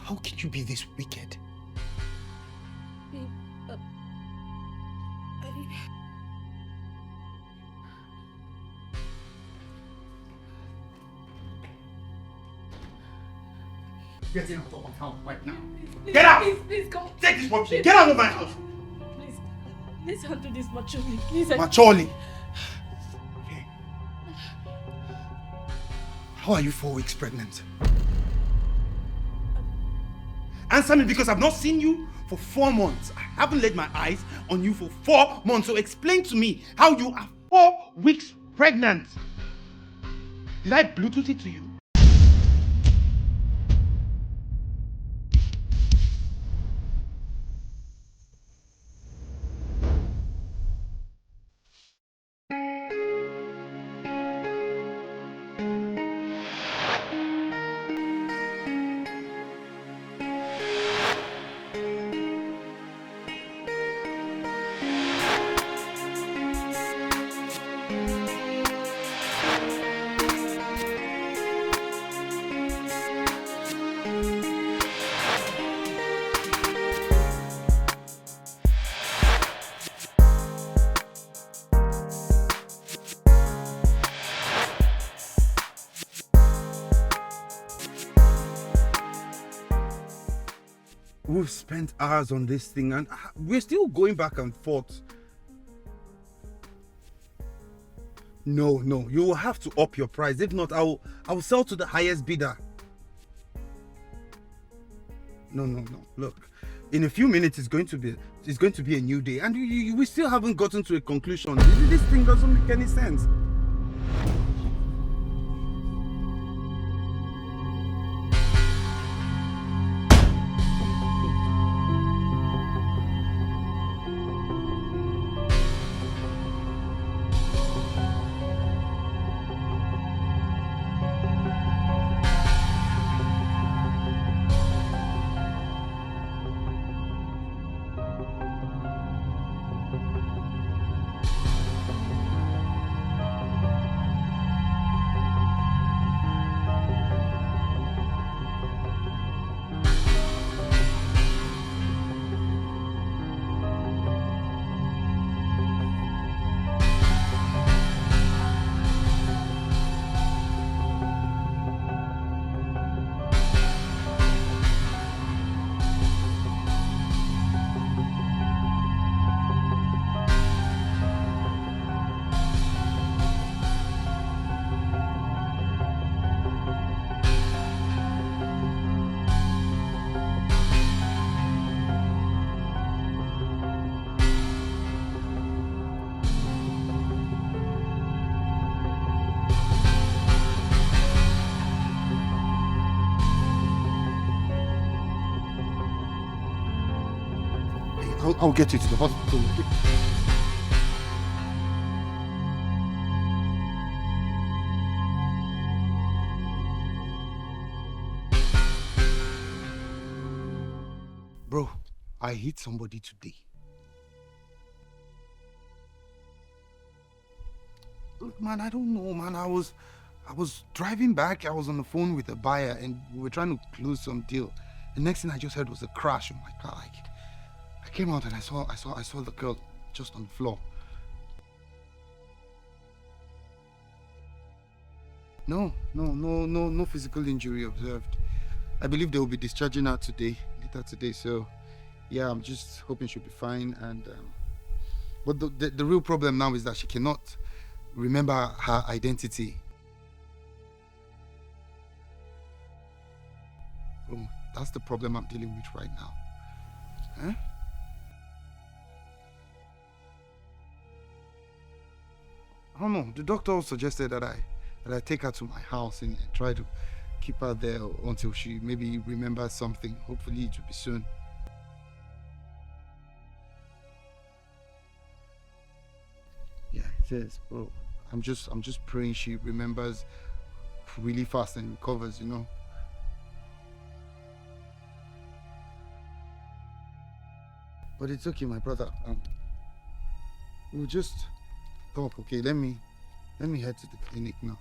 How can you be this wicked? Babe, Get out of my house right now. Get out! Please come. Take this rubbish. Get out of my house. Please, let's handle this maturely. Please. Maturely? Okay. How are you 4 weeks pregnant? Answer me, because I've not seen you for 4 months. I haven't laid my eyes on you for 4 months. So explain to me how you are 4 weeks pregnant. Did I Bluetooth it to you? We've spent hours on this thing and we're still going back and forth. No, you will have to up your price. If not, I will sell to the highest bidder. No. Look, in a few minutes it's going to be a new day, and we still haven't gotten to a conclusion. This thing doesn't make any sense. I'll get you to the hospital. Bro, I hit somebody today. Look, man, I don't know, man. I was driving back. I was on the phone with a buyer, and we were trying to close some deal. The next thing I just heard was a crash on my car. I came out and I saw the girl just on the floor. No physical injury observed. I believe they will be discharging her later today. So, yeah, I'm just hoping she'll be fine. And but the real problem now is that she cannot remember her identity. Oh, that's the problem I'm dealing with right now. Huh? I don't know. The doctor suggested that I take her to my house and try to keep her there until she maybe remembers something. Hopefully it will be soon. Yeah, it is, bro. I'm just praying she remembers really fast and recovers, you know. But it's okay, my brother. We'll just talk, okay? Let me head to the clinic now.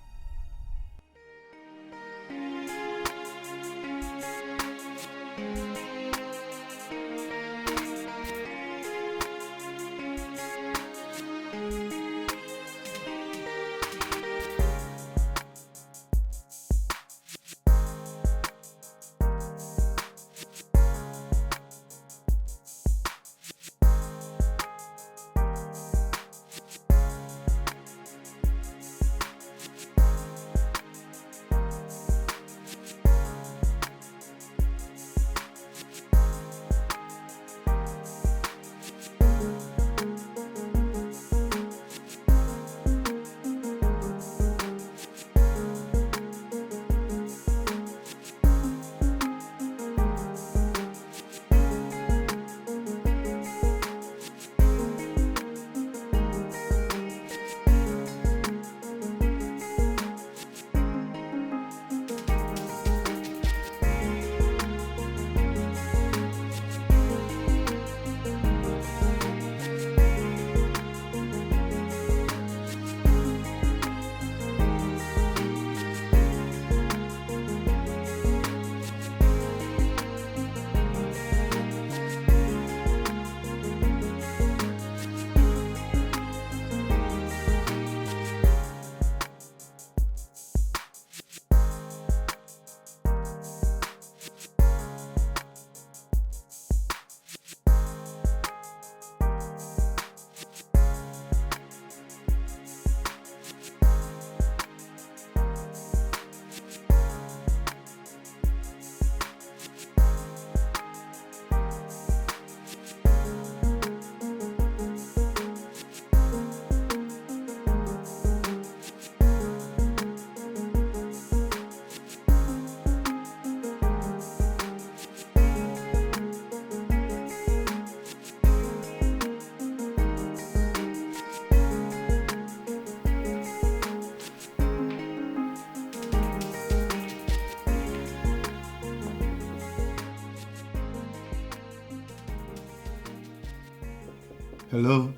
Hello?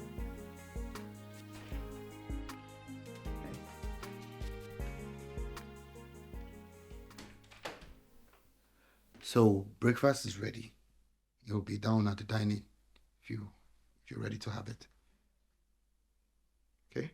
So, breakfast is ready. You'll be down at the dining if you're ready to have it. Okay?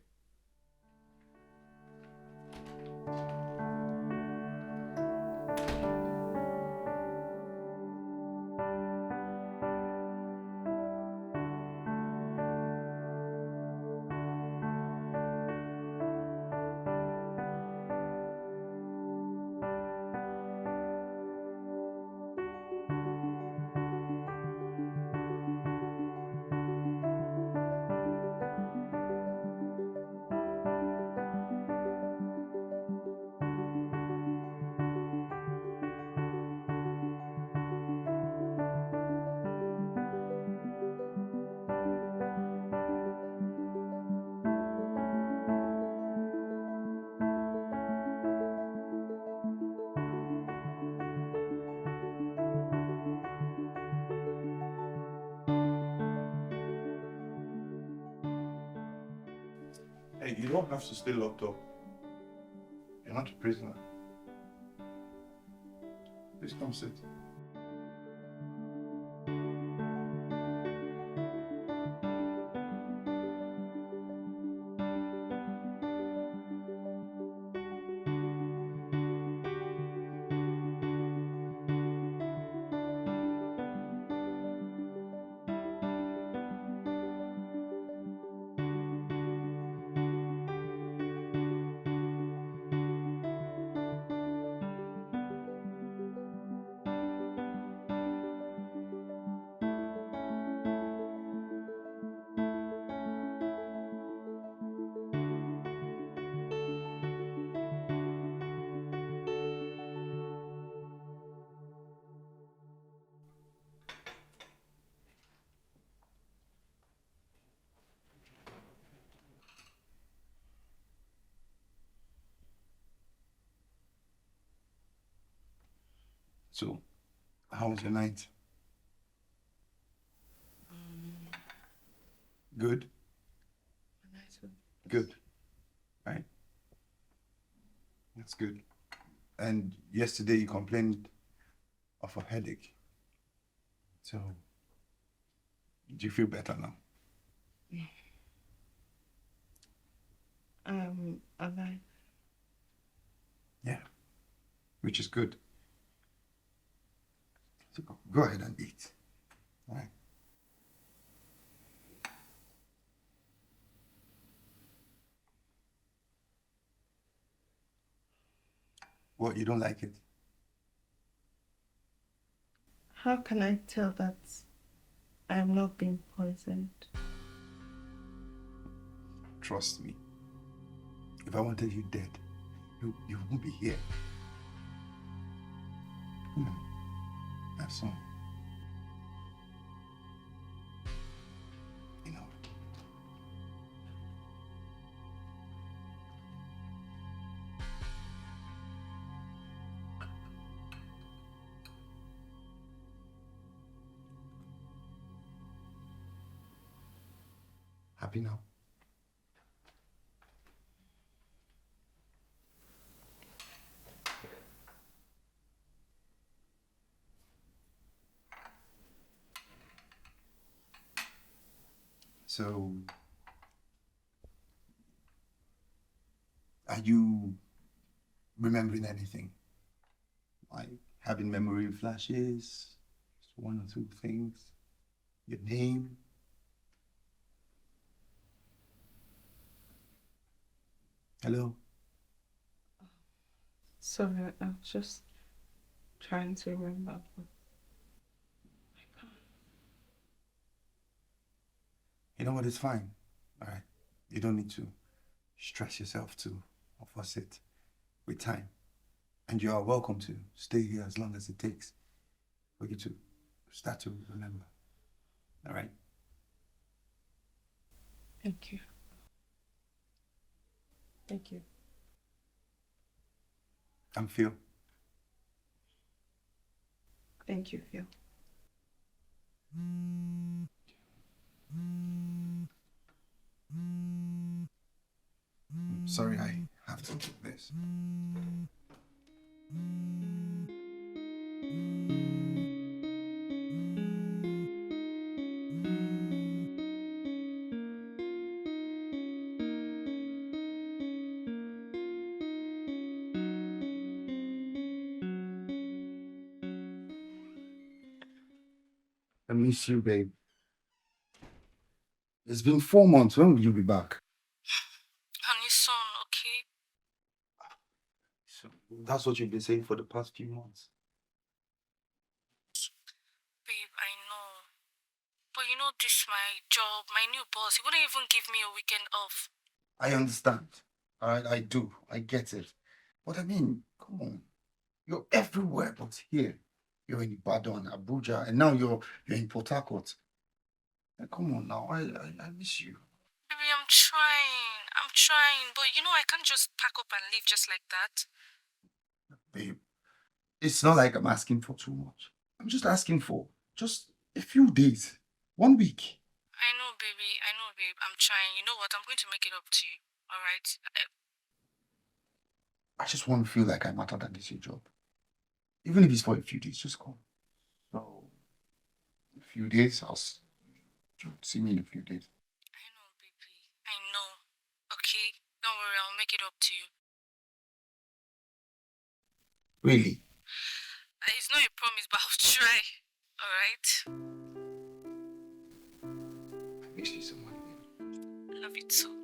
Hey, you don't have to stay locked up. You're not a prisoner. Please come sit. So, how was your night? Good? Good. Right? That's good. And yesterday you complained of a headache. So, do you feel better now? Alive. Yeah. Which is good. So go ahead and eat. All right. What, you don't like it? How can I tell that I am not being poisoned? Trust me. If I wanted you dead, you won't be here. Come on. Have some. You know. Happy now? So, are you remembering anything? Like having memory flashes? Just one or two things? Your name? Hello? Sorry, I was just trying to remember. But I can't. You know what? It's fine. All right. You don't need to stress yourself to or force it with time. And you are welcome to stay here as long as it takes for you to start to remember. All right? Thank you. Thank you. I'm Phil. Thank you, Phil. Sorry, I have to do this. I miss you, babe. It's been 4 months. When will you be back? Honey, son, okay? So that's what you've been saying for the past few months. Babe, I know. But you know this my job, my new boss. He wouldn't even give me a weekend off. I understand. All right, I do. I get it. But I mean, come on. You're everywhere but here. You're in Ibadan, Abuja, and now you're in Port Harcourt. Come on now. I miss you. Baby, I'm trying. I'm trying. But you know, I can't just pack up and leave just like that. Babe, it's not like I'm asking for too much. I'm just asking for just a few days. 1 week. I know, baby. I know, babe. I'm trying. You know what? I'm going to make it up to you. All right? I just want to feel like I matter than this your job. Even if it's for a few days, just come. So, a few days, you'll see me in a few days. I know, baby. I know. Okay? Don't worry. I'll make it up to you. Really? It's not a promise, but I'll try. All right? I miss you so much, babe. Love you too.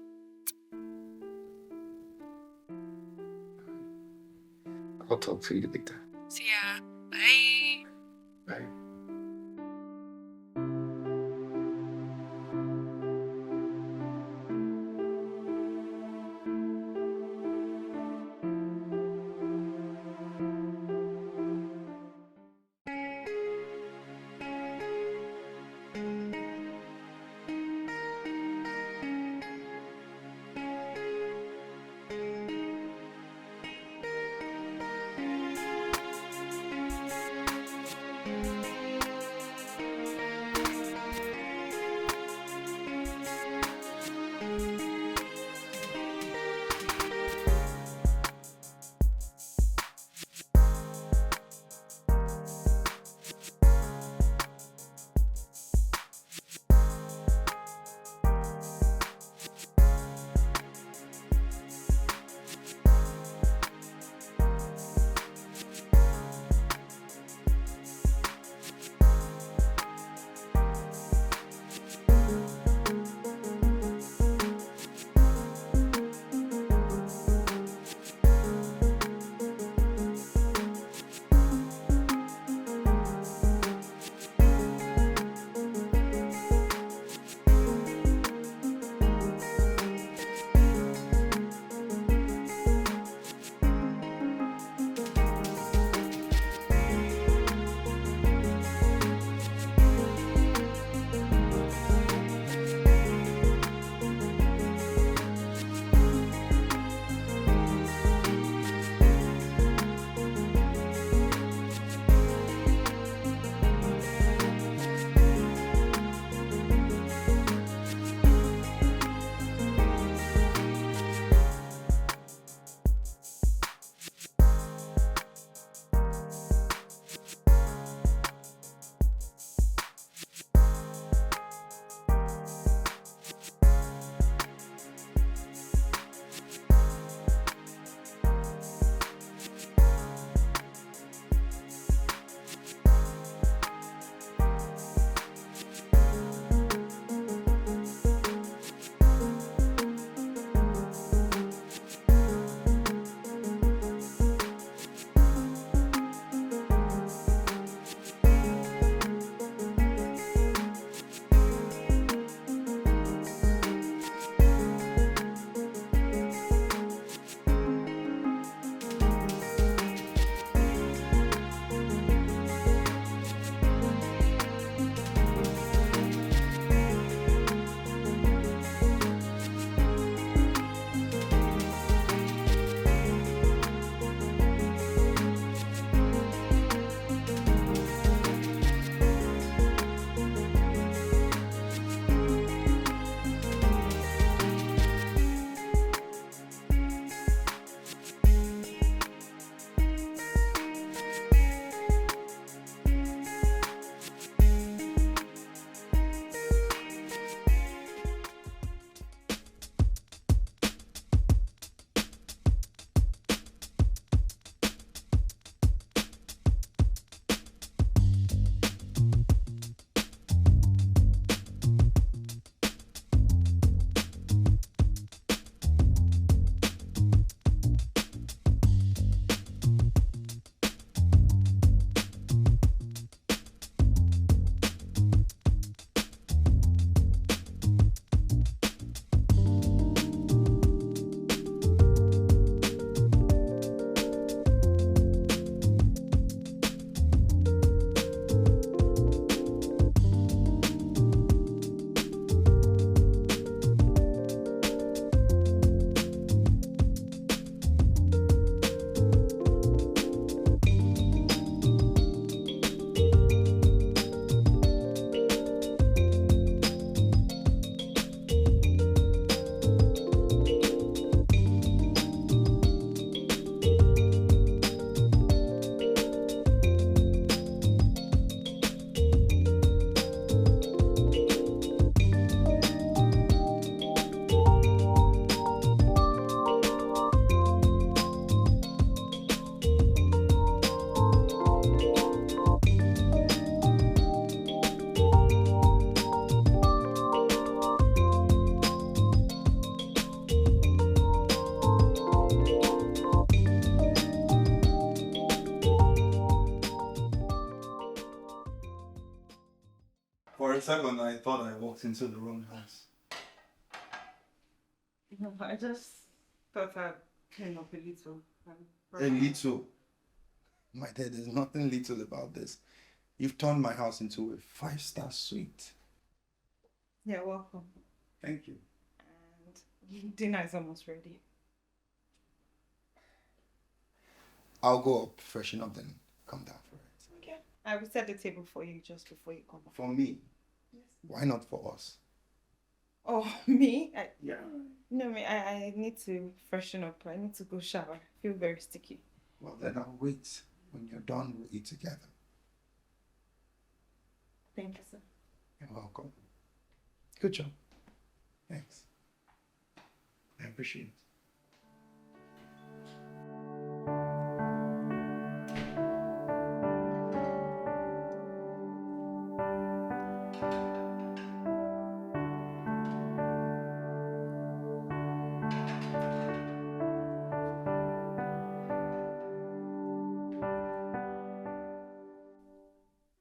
I'll talk to you later. See ya. Bye. Bye. For a second, I thought I walked into the wrong house. No, I just thought I'd clean up a little. A little? My dear, there's nothing little about this. You've turned my house into a 5-star suite. You're welcome. Thank you. And dinner is almost ready. I'll go up, freshen up, then come down for it. Okay. I will set the table for you just before you come. For me? Yes. Why not for us? Oh, me? Yeah. No, I need to freshen up. I need to go shower. I feel very sticky. Well, then I'll wait. When you're done, we'll eat together. Thank you, sir. You're welcome. Good job. Thanks. I appreciate it.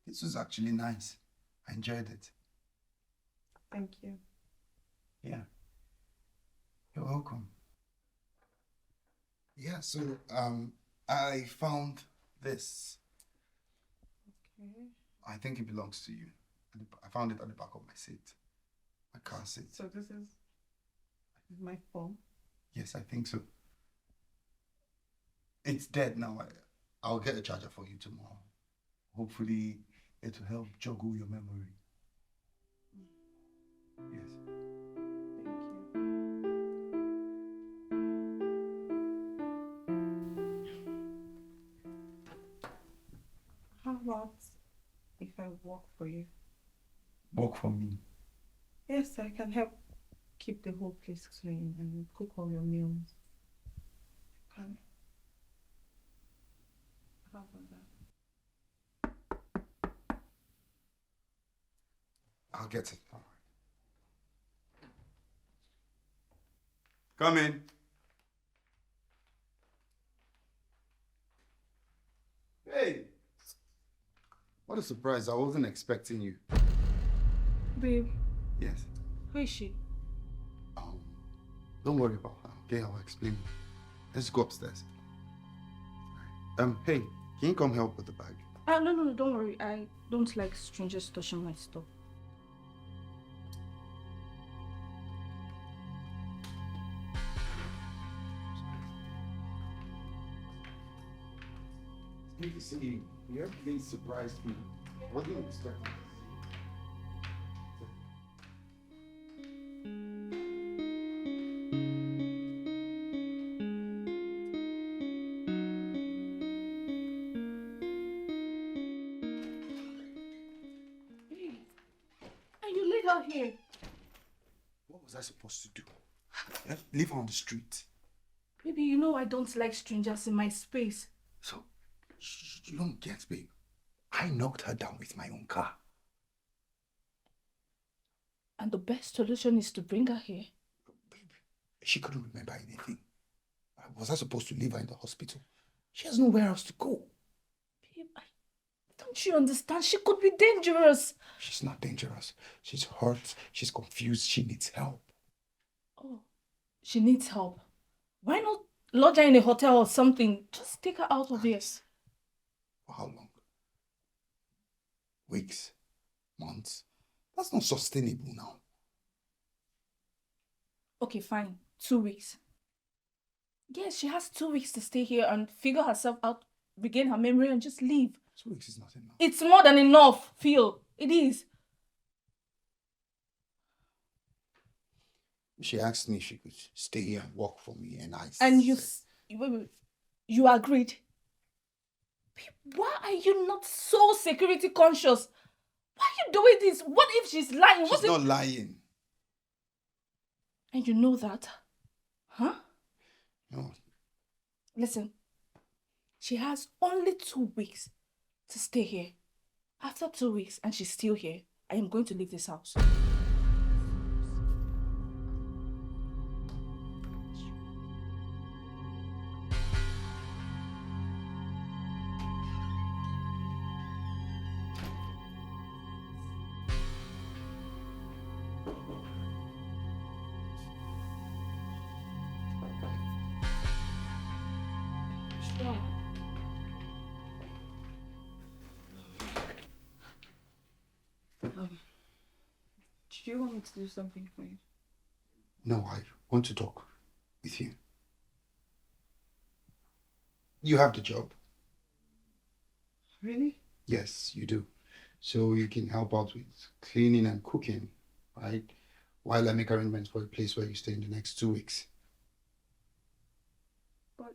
This was actually nice. I enjoyed it. Thank you. Yeah. You're welcome. Yeah, so I found this. Okay. I think it belongs to you. I found it at the back of my seat. My car seat. So this is my phone. Yes, I think so. It's dead now. I'll get a charger for you tomorrow. Hopefully, it will help joggle your memory. Yes. Thank you. How about if I work for you? Work for me. Yes, I can help keep the whole place clean and cook all your meals. Can. How about that? I'll get it. All right. Come in. Hey! What a surprise. I wasn't expecting you. Babe, Yes. who is she? Don't worry about her. Okay, I'll explain. Let's go upstairs. Hey, can you come help with the bag? No, don't worry. I don't like strangers touching my stuff. Good to see you. You really surprised me. I wasn't expecting this. And you leave her here. What was I supposed to do? Leave her on the street. Baby, you know I don't like strangers in my space. So, you don't get, babe. I knocked her down with my own car. And the best solution is to bring her here. Babe, she couldn't remember anything. Was I supposed to leave her in the hospital? She has nowhere else to go. Babe, don't you understand? She could be dangerous. She's not dangerous. She's hurt. She's confused. She needs help. Oh, she needs help. Why not lodge her in a hotel or something? Just take her out of here. For how long? Weeks? Months? That's not sustainable now. Okay, fine. 2 weeks. Yes, she has 2 weeks to stay here and figure herself out, regain her memory, and just leave. 2 weeks is not enough. It's more than enough, Phil. It is. She asked me if she could stay here and work for me, and I And said, you agreed. Babe, why are you not so security conscious? Why are you doing this? What if she's lying? she's not lying. And you know that? Huh? No. Listen, she has only 2 weeks to stay here. After 2 weeks and she's still here, I am going to leave this house. Do you want me to do something for you? No, I want to talk with you. You have the job. Really? Yes, you do. So you can help out with cleaning and cooking, right? While I make arrangements for a place where you stay in the next 2 weeks. But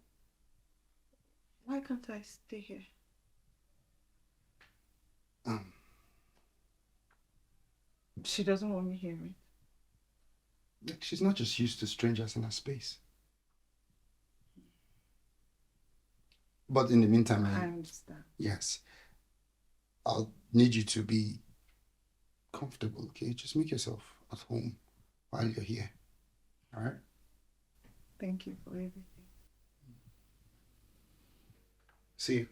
why can't I stay here? She doesn't want me here, right? Look, she's not just used to strangers in her space. But in the meantime, I understand. yes, I'll need you to be comfortable, okay? Just make yourself at home while you're here, all right? Thank you for everything. See you.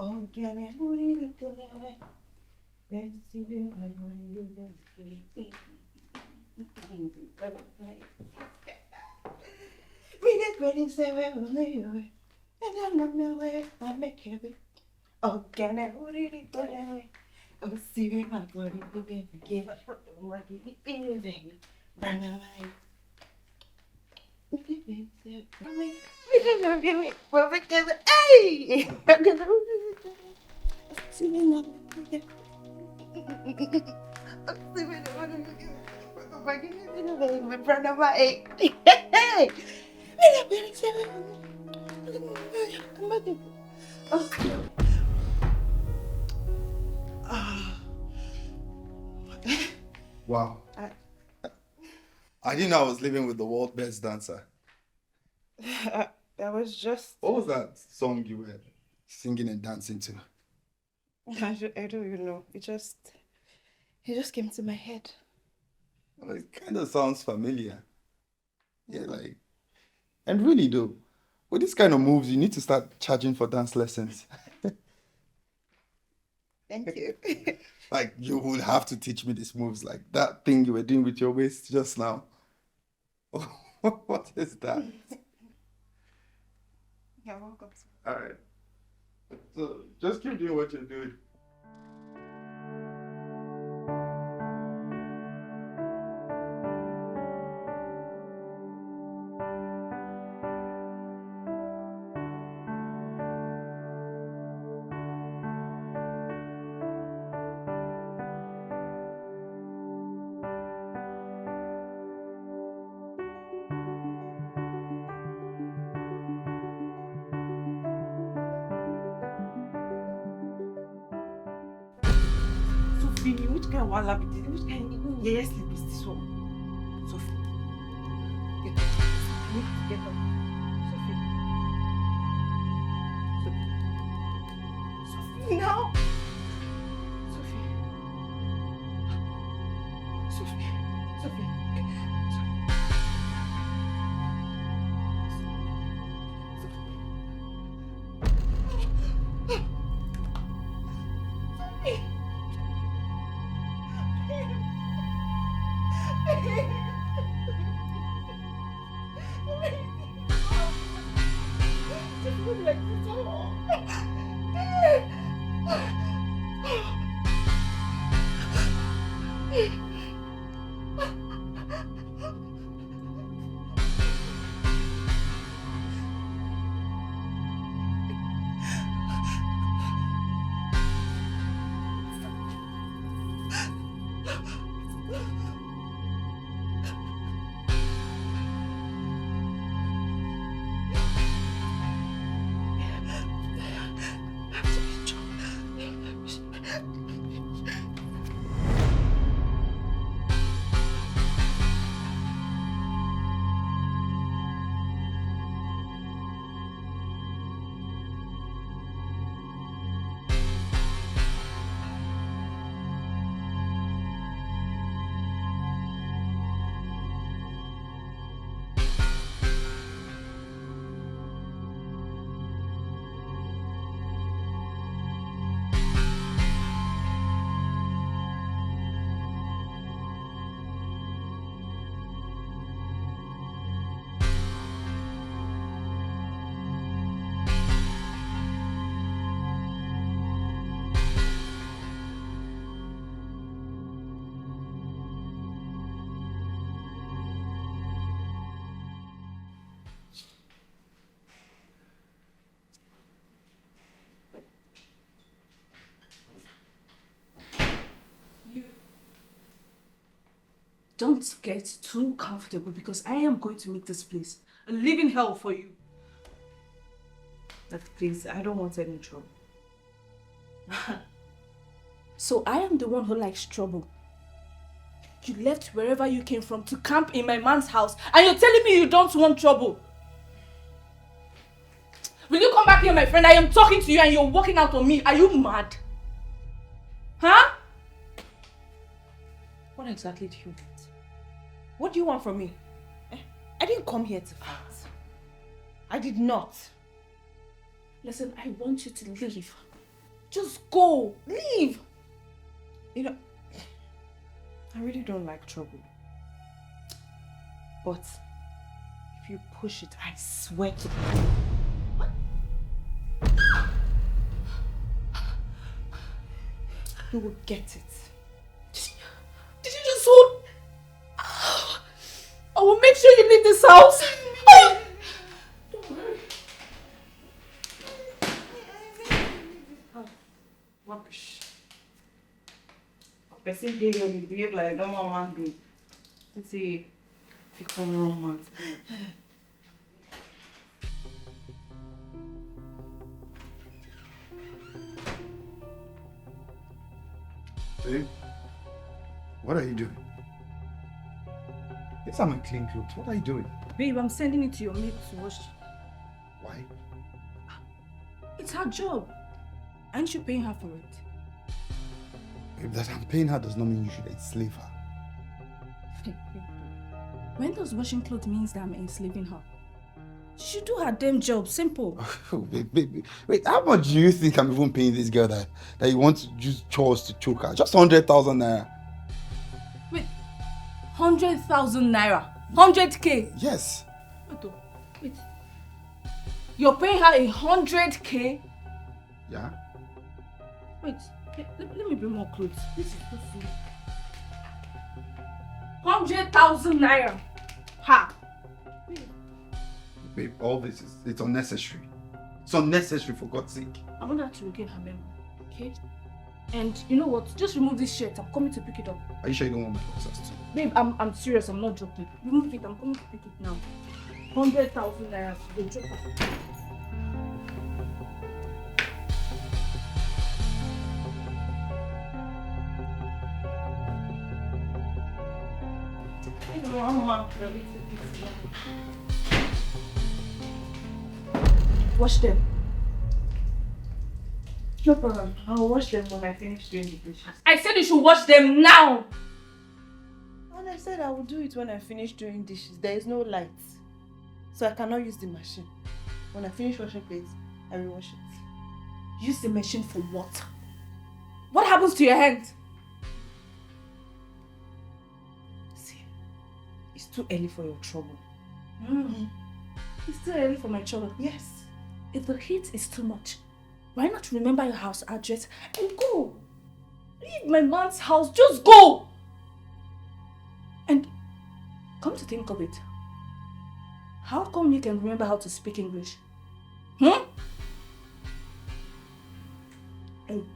Oh, can I hold you today? Let's see if I want you to be. Read it, ready, say, where will you? And I don't know where I make it. Oh, can I hold you today? Oh, see if I want you to be. Give up what you feel, baby. Run away. Hey! Wow. I didn't know I was living with the world's best dancer. That was just. What was that song you were singing and dancing to? I don't even know. It just came to my head. Well, it kind of sounds familiar. Yeah, like, and really though, with this kind of moves, you need to start charging for dance lessons. Thank you. Like, you will have to teach me these moves, like that thing you were doing with your waist just now. What is that? You're welcome. All right. So just keep doing what you're doing. Sophie, which kind of wala be this? Which kind of yes sleep is this one? Sophie, get up. You need to get up. Sophie. Sophie, now. Sophie. Sophie. Sophie. Sophie. Don't get too comfortable because I am going to make this place a living hell for you. But please, I don't want any trouble. So I am the one who likes trouble. You left wherever you came from to camp in my man's house and you're telling me you don't want trouble. Will you come back here, my friend? I am talking to you and you're walking out on me. Are you mad? Huh? What exactly do you want? What do you want from me? I didn't come here to fight. I did not. Listen, I want you to leave. Just go. Leave. You know, I really don't like trouble. But if you push it, I swear to God. You will get it. Did you just hold? I will make sure you leave this house. Don't worry. Rubbish. Person dey here will behave like a normal man do. Let's see if you come romance. Babe, what are you doing? These are my clean clothes. What are you doing? Babe, I'm sending it to your maid to wash. Why? It's her job. Aren't you paying her for it? Babe, that I'm paying her does not mean you should enslave her. When does washing clothes means that I'm enslaving her? She should do her damn job. Simple. Oh, babe, wait, how much do you think I'm even paying this girl that you want to use chores to choke her? Just 100,000 naira. Wait, 100,000 naira? 100k? Yes. Wait. You're paying her 100k? Yeah? Wait, let me bring more clothes. This is so sweet. 100,000 naira. Ha! Babe, all this it's unnecessary. It's unnecessary, for God's sake. I want her to regain her memory, okay? And you know what? Just remove this shirt. I'm coming to pick it up. Are you sure you don't want my boxers too? Babe, I'm serious. I'm not joking. Remove it. I'm coming to pick it now. 100,000 naira. Go drop it. Wash them. No problem. I'll wash them when I finish doing the dishes. I said you should wash them now. And I said I will do it when I finish doing dishes. There is no light. So I cannot use the machine. When I finish washing plates, I will wash it. Use the machine for what? What happens to your hands? See, it's too early for your trouble. It's too early for my trouble. Yes. If the heat is too much, why not remember your house address and go? Leave my man's house, just go! And come to think of it, how come you can remember how to speak English? I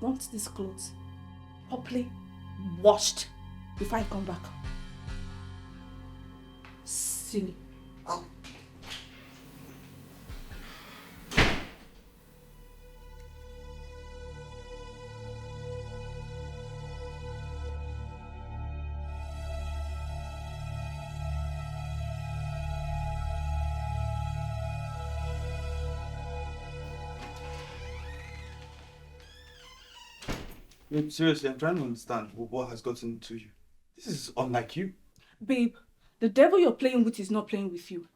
want these clothes properly washed before I come back. Silly. Babe, seriously, I'm trying to understand what has gotten to you. This is unlike you. Babe, the devil you're playing with is not playing with you.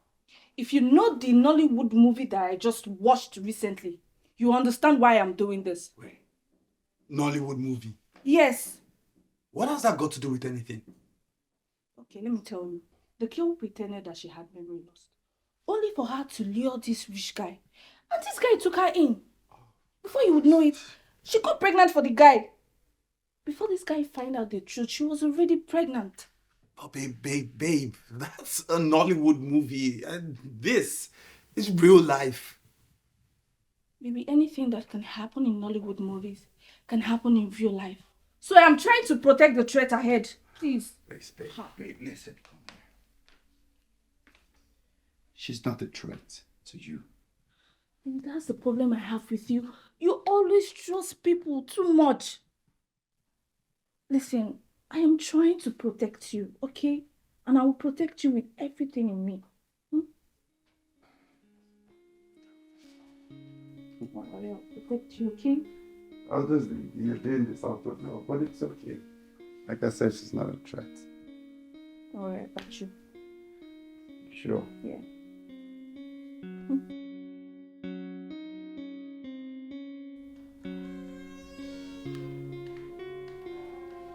If you know the Nollywood movie that I just watched recently, you understand why I'm doing this. Wait, Nollywood movie? Yes. What has that got to do with anything? Okay, let me tell you. The girl pretended that she had memory loss, only for her to lure this rich guy. And this guy took her in. Before you would know it, she got pregnant for the guy. Before this guy find out the truth, she was already pregnant. Oh, babe, that's a Nollywood movie. And this is real life. Maybe anything that can happen in Nollywood movies can happen in real life. So I'm trying to protect the threat ahead. Please. Please, babe, listen. Come here. She's not a threat to you. And that's the problem I have with you. You always trust people too much. Listen, I am trying to protect you, okay? And I will protect you with everything in me. I'll protect you, okay? Obviously, you're doing this out of love, but it's okay. Like I said, she's not a threat. Don't worry about you. Sure. Yeah.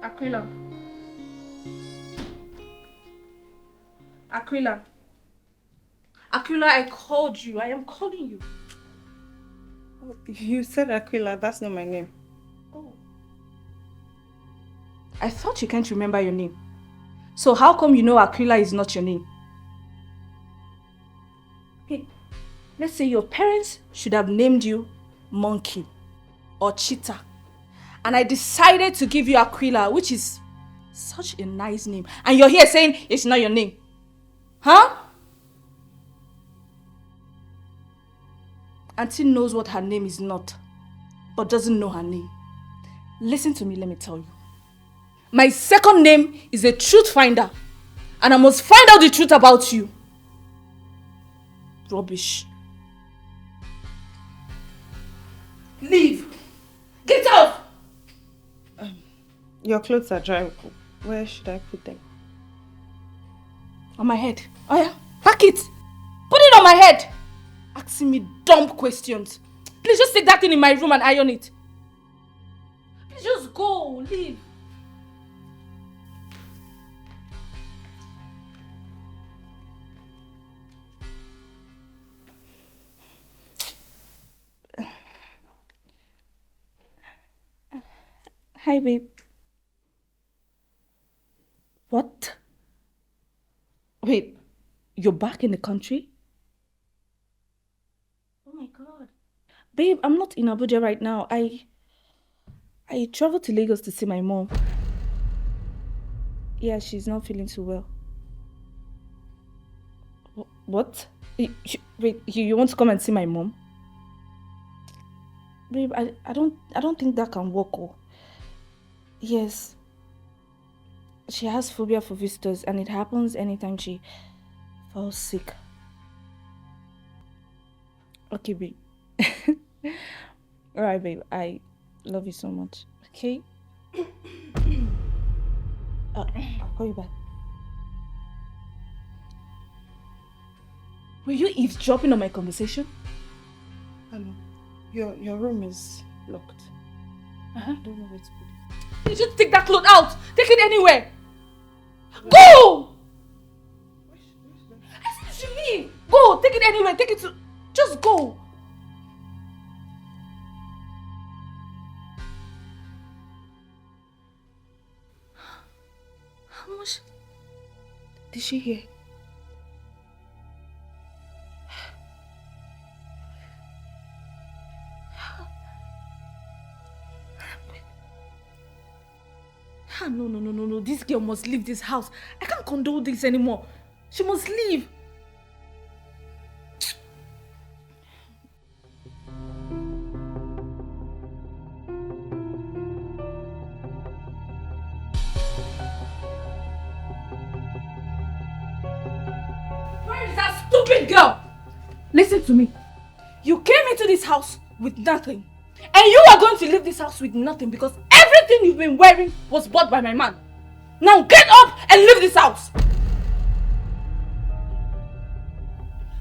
Aquila. Aquila. Aquila, I called you. I am calling you. Oh, you said Aquila, that's not my name. Oh. I thought you can't remember your name. So how come you know Aquila is not your name? Okay, let's say your parents should have named you Monkey or Cheetah. And I decided to give you Aquila, which is such a nice name. And you're here saying it's not your name. Huh? Auntie knows what her name is not, but doesn't know her name. Listen to me, let me tell you. My second name is a truth finder, and I must find out the truth about you. Rubbish. Leave. Get out. Your clothes are dry. Where should I put them? On my head. Oh yeah, pack it. Put it on my head. Asking me dumb questions. Please just take that thing in my room and iron it. Please just go, leave. Hi, babe. What? Wait, you're back in the country? Oh my God. Babe, I'm not in Abuja right now. I traveled to Lagos to see my mom. Yeah, she's not feeling too well. What? Wait, you want to come and see my mom? Babe, I don't think that can work. Oh. Yes. She has phobia for visitors and it happens anytime she falls sick. Okay, babe. Alright, babe. I love you so much. Okay? I'll call you back. Were you eavesdropping on my conversation? Hello. Your room is locked. Uh-huh. I don't know where to put it. You should take that cloth out. Take it anywhere. Go! I said you should leave. Go. Take it anywhere. Take it to... Just go. How much did she hear? No. This girl must leave this house. I can't condone this anymore. She must leave. Where is that stupid girl? Listen to me. You came into this house with nothing. And you are going to leave this house with nothing because everything you've been wearing was bought by my man. Now get up and leave this house.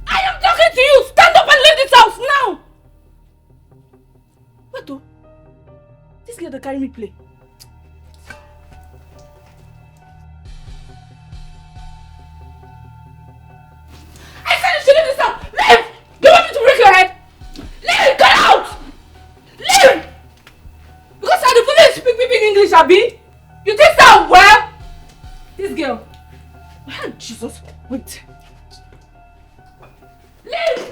I am talking to you. Stand up and leave this house now. Wait, oh. This girl that carry me play. I said you should leave this house. Leave. Do you want me to break your head? Leave. Get out. Leave. Because I the village speak big English, Abi. You think that well? This girl. Oh, Jesus. Wait. Leave!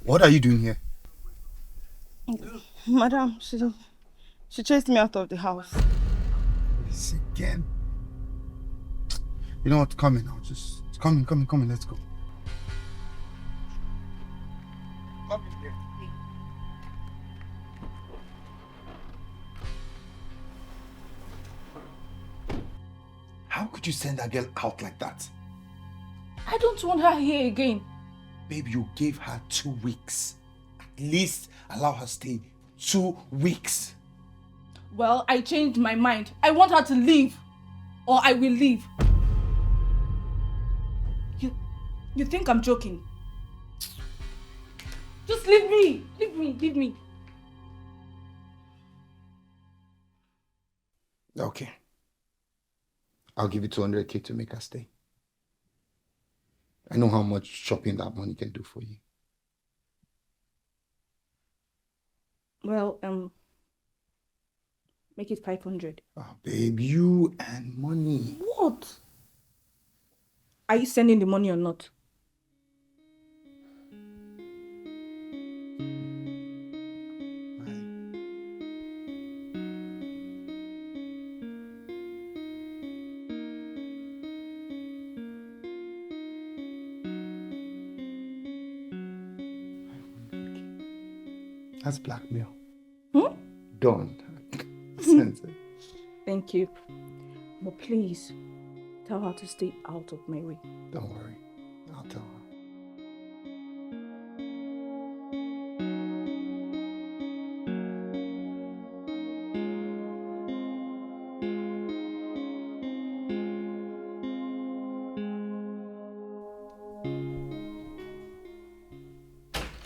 What are you doing here? Madam, she chased me out of the house. This again. You know what? Come in now. Just come in. Let's go. Come in here. How could you send that girl out like that? I don't want her here again. Babe, you gave her 2 weeks. At least allow her stay 2 weeks. Well, I changed my mind. I want her to leave. Or I will leave. You think I'm joking? Just leave me. Leave me. Okay. I'll give you 200K to make her stay. I know how much shopping that money can do for you. Well, make it 500. Oh, babe, you and money. What? Are you sending the money or not? That's blackmail. Done. Sent it. Thank you. But please, tell her to stay out of my way. Don't worry. I'll tell her.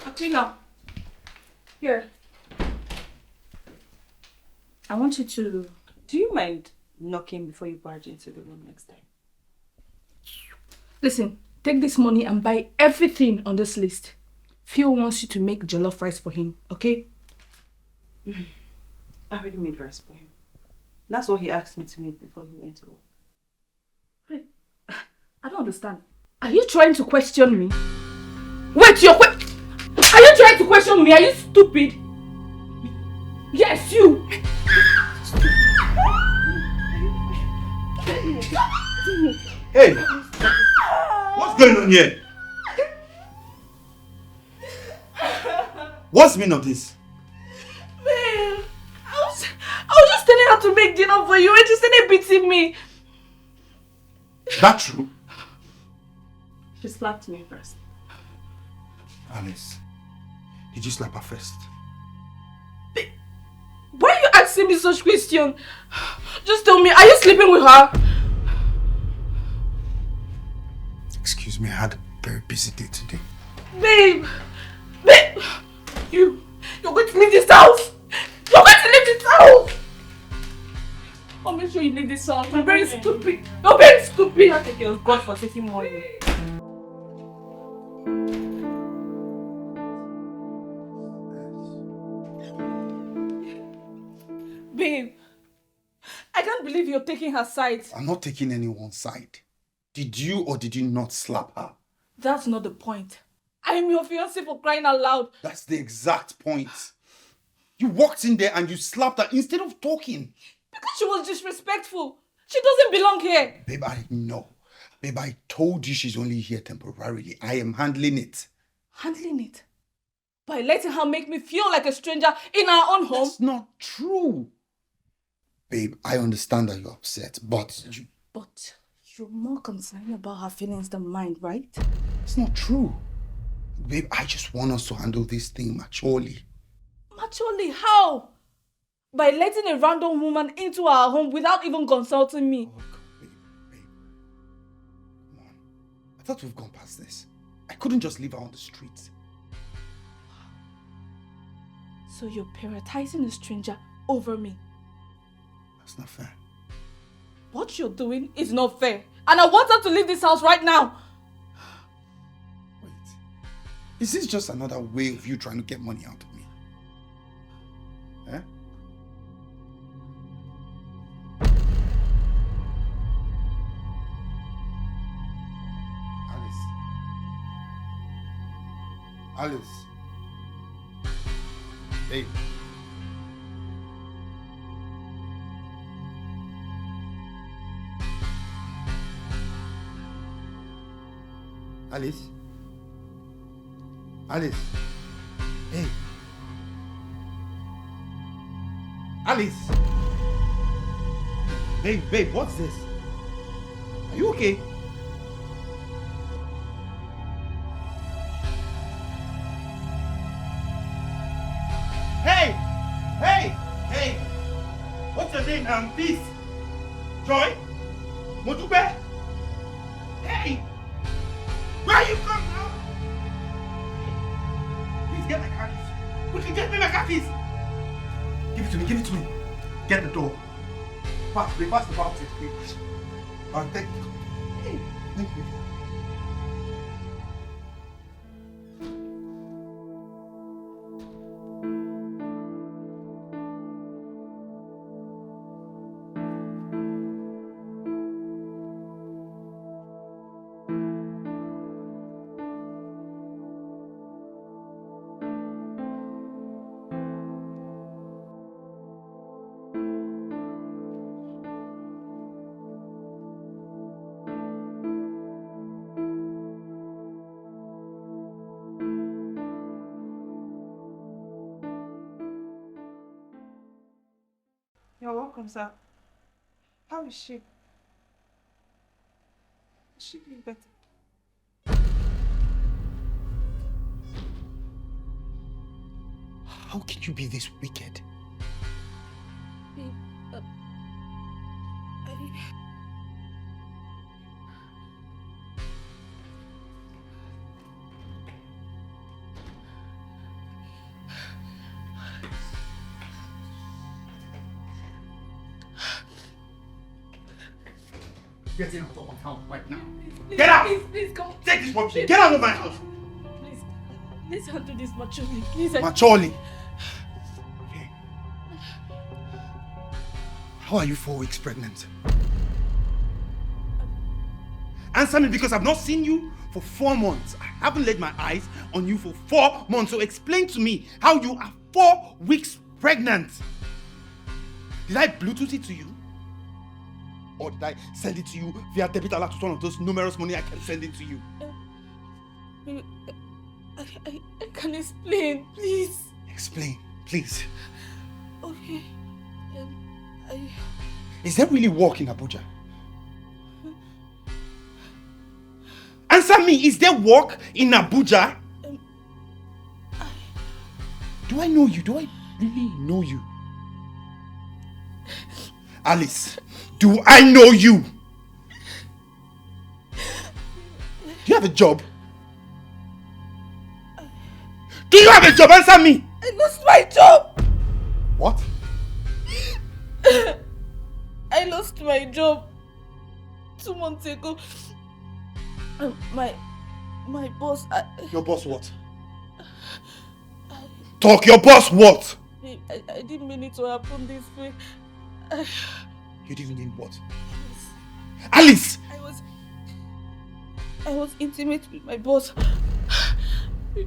Atina, here. I want you to... Do you mind knocking before you barge into the room next time? Listen, take this money and buy everything on this list. Phil wants you to make jollof rice for him, okay? I already made rice for him. That's what he asked me to make before he went to work. Wait, I don't understand. Are you trying to question me? Wait, are you trying to question me? Are you stupid? Yes, you! Hey! What's going on here? What's the meaning of this? Man, I was just telling her to make dinner for you and she started beating me. That true? She slapped me first. Alice, did you slap her first? Why are you asking me such questions? Just tell me, are you sleeping with her? Excuse me, I had a very busy day today. Babe! You're going to leave this house! You're going to leave this house! I'll make sure you leave this house. You're very stupid. You're very stupid. I think it was God for taking more than Babe, I can't believe you're taking her side. I'm not taking anyone's side. Did you or did you not slap her? That's not the point. I'm your fiancé for crying out loud. That's the exact point. You walked in there and you slapped her instead of talking. Because she was disrespectful. She doesn't belong here. Babe, I know. Babe, I told you she's only here temporarily. I am handling it. Handling it? By letting her make me feel like a stranger in our own home? That's not true. Babe, I understand that you're upset, but But you're more concerned about her feelings than mine, right? it's not true. Babe, I just want us to handle this thing maturely. Maturely, how? By letting a random woman into our home without even consulting me. Oh, God, babe. Come on. I thought we've gone past this. I couldn't just leave her on the streets. So you're prioritizing a stranger over me. That's not fair. What you're doing is not fair. And I want her to leave this house right now. Wait. Is this just another way of you trying to get money out of me? Eh? Alice. Hey. Alice? Alice? Hey. Alice? Hey, babe, what's this? Are you okay? Hey! Hey! Hey! What's your name, please? Joy? Motube? Hey! Where you come now? Please get my car keys. Quickly, get me my car keys. Give it to me, give it to me. Get the door. Pass the box, please. Thank you. Hey, thank you. You're welcome, sir. How is she? Is she doing better? How can you be this wicked? Babe, Get out of my house right now. Please, Get out! Please, come. Take this rubbish. Get out of my house. Please, let's handle this maturely. Please, Maturely. Okay. How are you 4 weeks pregnant? Answer me, because I've not seen you for 4 months. I haven't laid my eyes on you for 4 months. So explain to me how you are 4 weeks pregnant. Did I Bluetooth it to you? Or did I send it to you via debit alert to one of those numerous money I kept sending to you? I can explain, please. Explain, please. Okay. Is there really work in Abuja? Answer me, is there work in Abuja? Do I know you? Do I really know you? Alice, do I know you? Do you have a job? Do you have a job? Answer me! I lost my job! What? I lost my job 2 months ago. My boss... Your boss what? Talk, your boss what? I didn't mean it to happen this way. You didn't mean what? Alice! I was intimate with my boss. I'm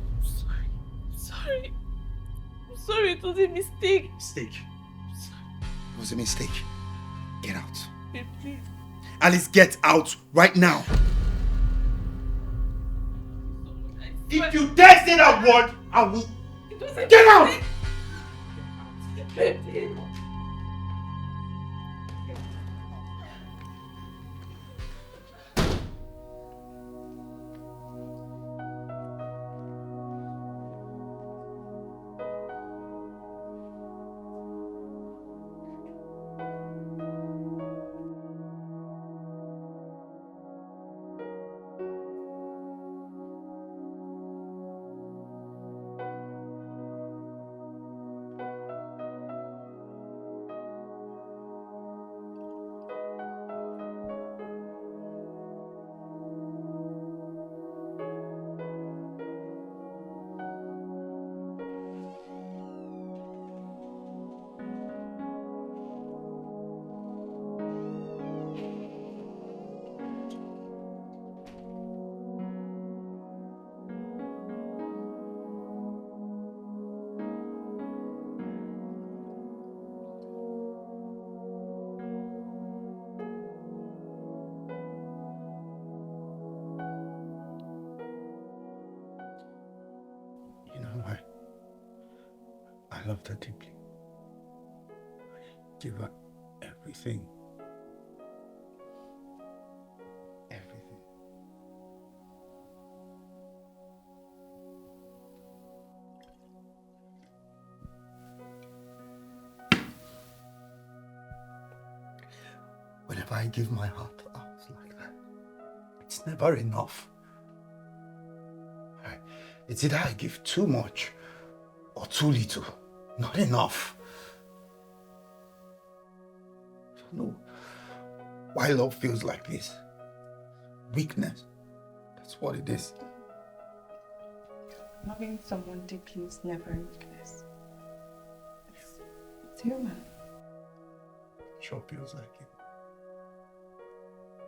sorry, it was a mistake. Mistake? It was a mistake. Get out. Babe, please. Alice, get out right now. If you dare say that word, I will... Get out! Babe, please. I loved her deeply. I gave her everything. Everything. Whenever I give my heart out like that, it's never enough. It's either I give too much or too little. Not enough. I don't know why love feels like this. Weakness. That's what it is. Loving someone deeply is never a weakness. It's human. Sure feels like it.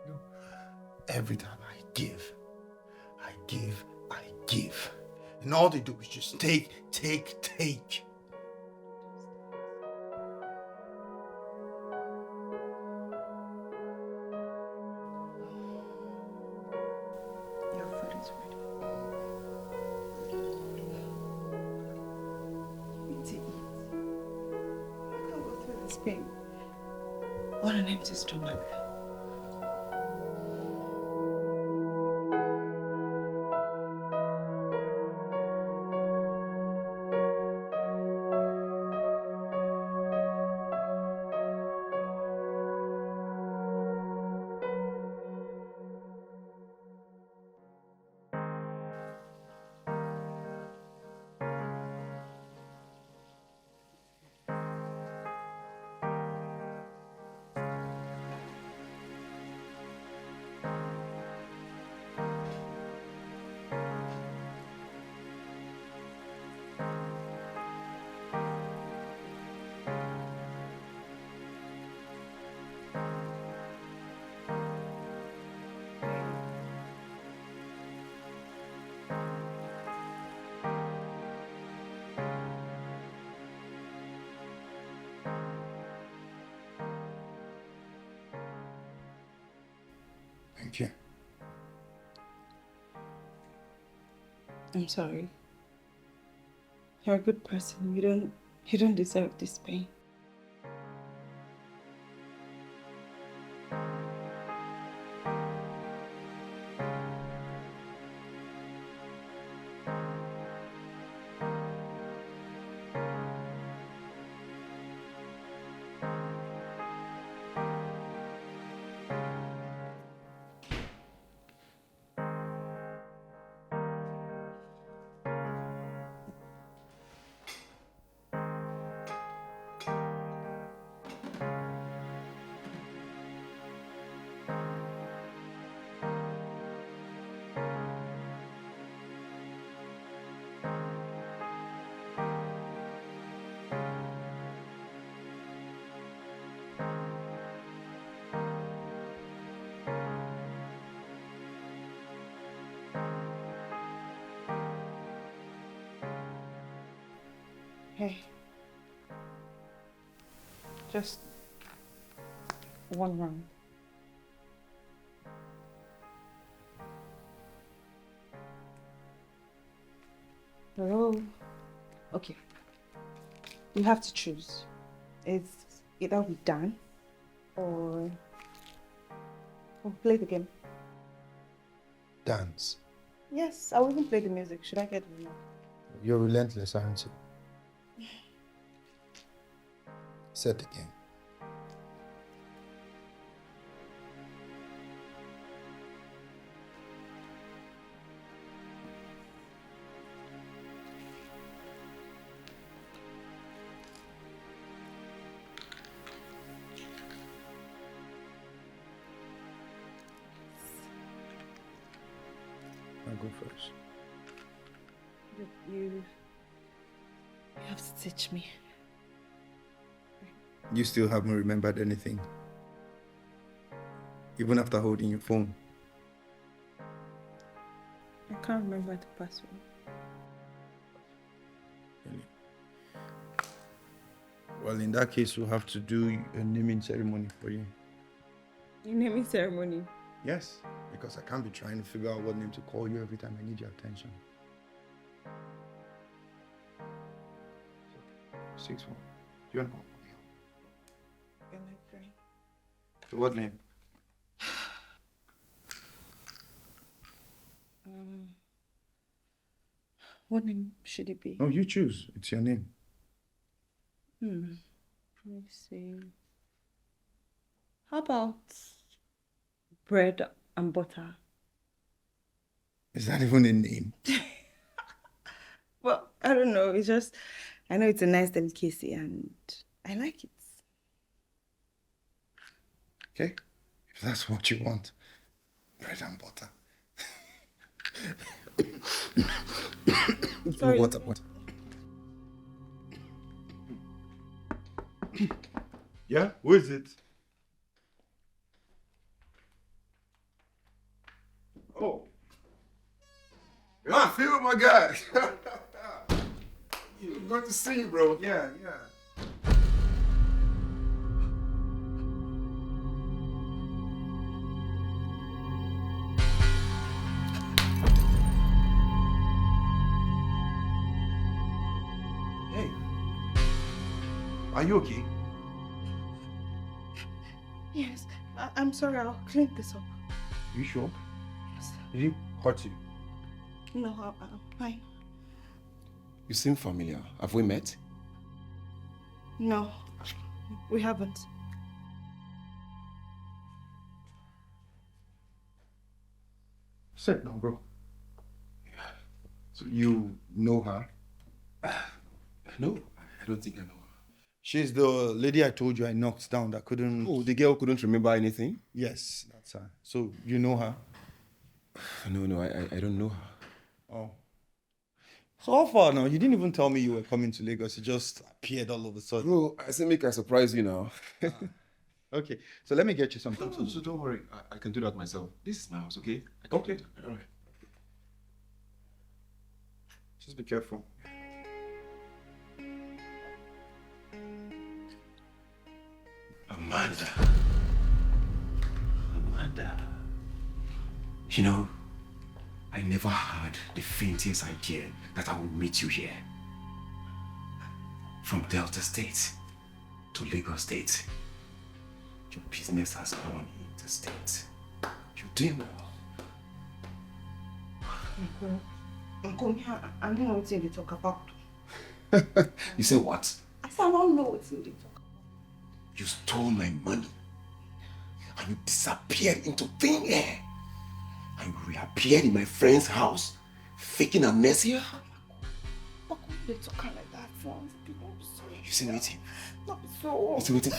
You know, every time I give. And all they do is just take. Your food is ready. You need to eat. You can't go through this pain on an empty stomach. Thank you. I'm sorry. You're a good person. You don't deserve this pain. Hey. Just one round. Hello? Okay. You have to choose. It's either we dance or play the game. Dance. Yes, I will even play the music. Should I get the remote? You're relentless, aren't you? Set again. I'll go first. You have to teach me. You still haven't remembered anything. Even after holding your phone. I can't remember the password. Really? Well, in that case, we'll have to do a naming ceremony for you. A naming ceremony? Yes, because I can't be trying to figure out what name to call you every time I need your attention. 6-1. You want to call? You're my friend. So what name? What name should it be? No, you choose. It's your name. Let me see. How about bread and butter? Is that even a name? Well, I don't know. It's just, I know it's a nice delicacy and I like it. Okay? If that's what you want. Bread and butter. Sorry. Water. Yeah? Who is it? Oh. Yeah, Phil, my guy. Good to see you, bro. Yeah. Hey. Are you okay? Yes, I'm sorry. I'll clean this up. You sure? Yes. Did he hurt you? No, I'm fine. You seem familiar. Have we met? No, we haven't. Sit down, bro. So you know her? No, I don't think I know her. She's the lady I told you I knocked down that couldn't... Oh, the girl couldn't remember anything? Yes, that's her. So you know her? No, I don't know her. Oh. So how far now? You didn't even tell me you were coming to Lagos. You just appeared all of a sudden. Bro, I say make I surprise you now. Okay, so let me get you something. So don't worry. I can do that myself. This is my house, okay? I can do it. All right. Just be careful. Amanda. You know, I never had the faintest idea that I would meet you here. From Delta State to Lagos State. Your business has gone interstate. You're doing well. Uncle, I don't know what they talk about. You say what? I said I don't know what they talk about. You stole my money. And you disappeared into thin air. And you reappeared in my friend's house, faking amnesia. How come they talk like that for? You see waiting. Not so. You see waiting.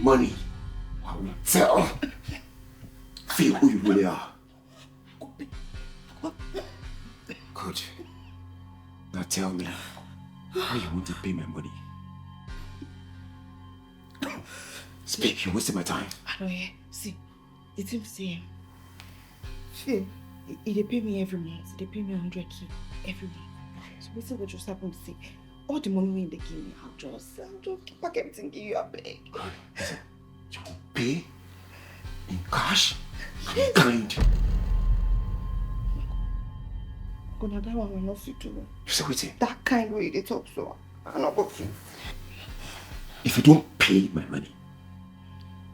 Money. I will tell. Feel who you really are. Good. Now tell me, how you want to pay my money? Speak, you're wasting my time. I don't hear. See, it's him saying. Phil, they pay me every month. They pay me 100K every month. So basically what just happened to see, all the money they give me, I'll just keep back everything, give you a bag. Listen, you will pay in cash and kind. Gonna that one will not fit to me. You say waiting. That kind way they talk so I'm not going to. If you don't pay my money,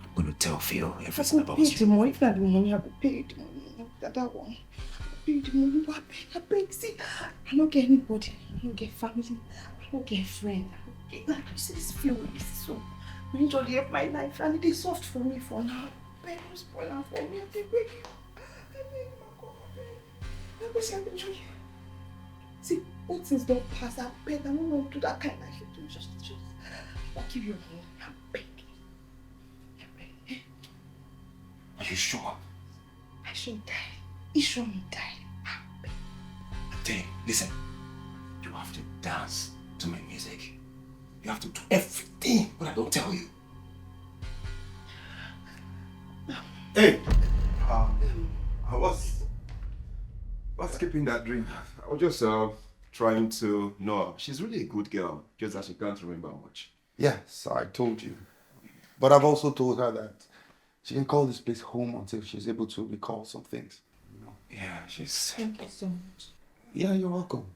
I'm gonna tell Phil everything about pay you. the money. If not the money, I will pay the money. That one. Pay the money. I beg. See, I don't get anybody. I don't get family. I don't get friend. I don't get. Like you see this Phil, so I need to live my life, and it is soft for me for now. Beg, don't spoil it for me. I beg you. I beg my God. I beg. I beg you. See, all things don't pass. I beg. I don't want to do that kind of shit. Just. I'll give you money. I beg. Are you sure? I shouldn't die. He shouldn't die. Then, listen. You have to dance to my music. You have to do everything when I don't tell you. Hey! What's keeping that drink? I was just trying to know her. She's really a good girl, just that she can't remember much. Yes, I told you. But I've also told her that she can call this place home until she's able to recall some things. You know? Yeah, she's... Thank you so much. Yeah, you're welcome.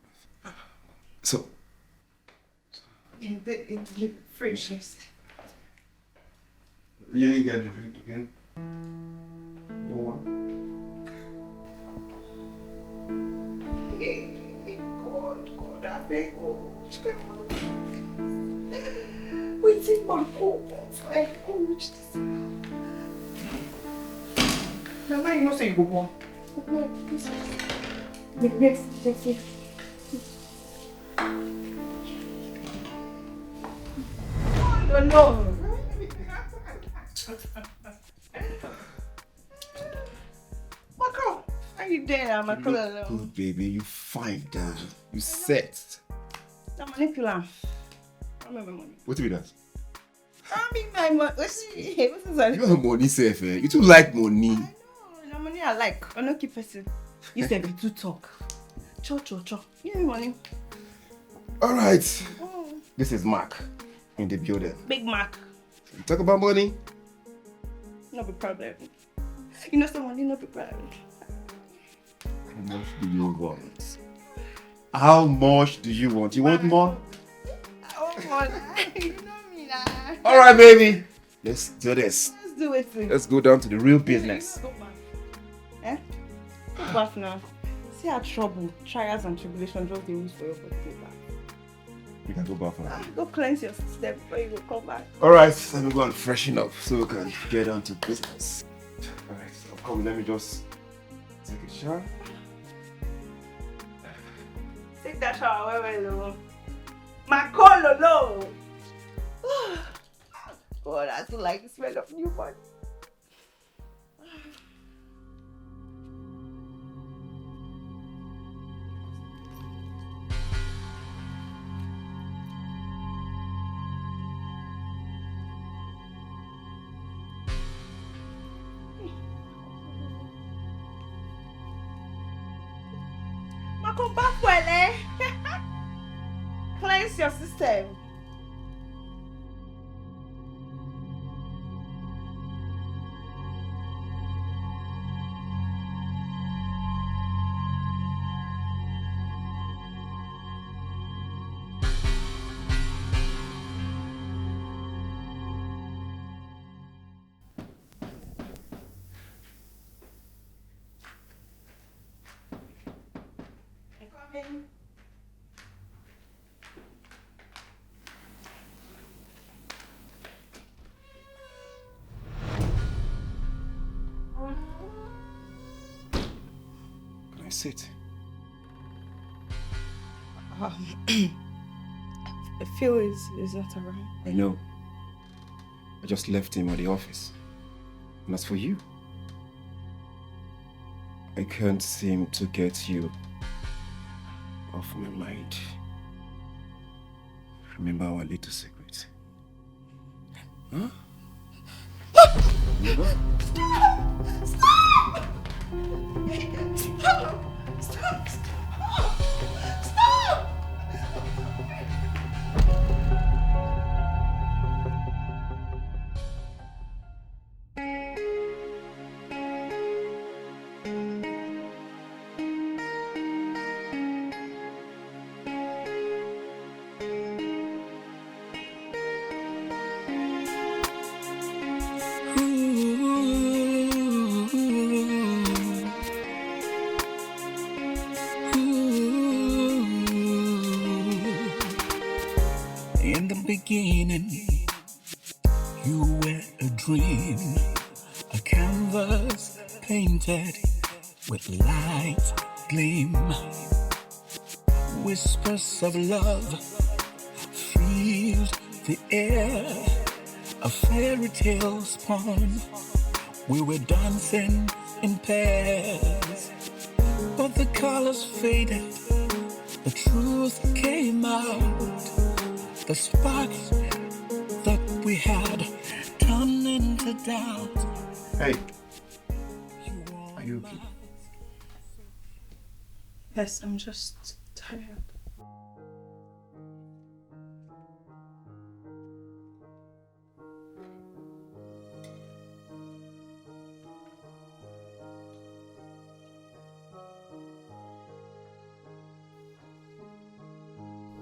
So, In the fridge, yes. You ain't got to drink again. You want? God, I beg you. Wait in my home. I coach this. Mama, you know say you go born. Yes. Oh, no. Marco, are you there? Marco, Good, baby. You fine, girl. You set. I'm manipulating. I remember money. What do you mean that? I mean, my money. What's that? You have money, safe, eh? You too like money. I know. The money I like. I don't keep person. You said be too talk. Cho. Give me money. All right. This is Mark in the building. Big Mac. You talk about money? No be problem. You know some money, no be problem. How much do you want? How much do you want? You want more? I want money. You know me now. All right, baby. Let's do this. Let's do it. Let's go down to the real business. Go back. Eh? Go back now. See our trouble, trials and tribulations just the rules for your body. Go back. We can go back now. Go cleanse your system before you go come back. All right, let me go and freshen up so we can get down to business. All right, so come, let me just take a shower. Take that shower, well. My cololo. God, I do like the smell of new body. Come back, well, cleanse your system. Can I sit? Phil is not around. I know. I just left him at the office. And as for you, I can't seem to get you off my mind. Remember our little secret? Huh? Remember? Stop! In the beginning, you were a dream, a canvas painted with light gleam. Whispers of love filled the air, a fairy tale spun. We were dancing in pairs, but the colors faded, the truth came out. The spark that we had turned into doubt. Hey, are you okay? Yes, I'm just tired.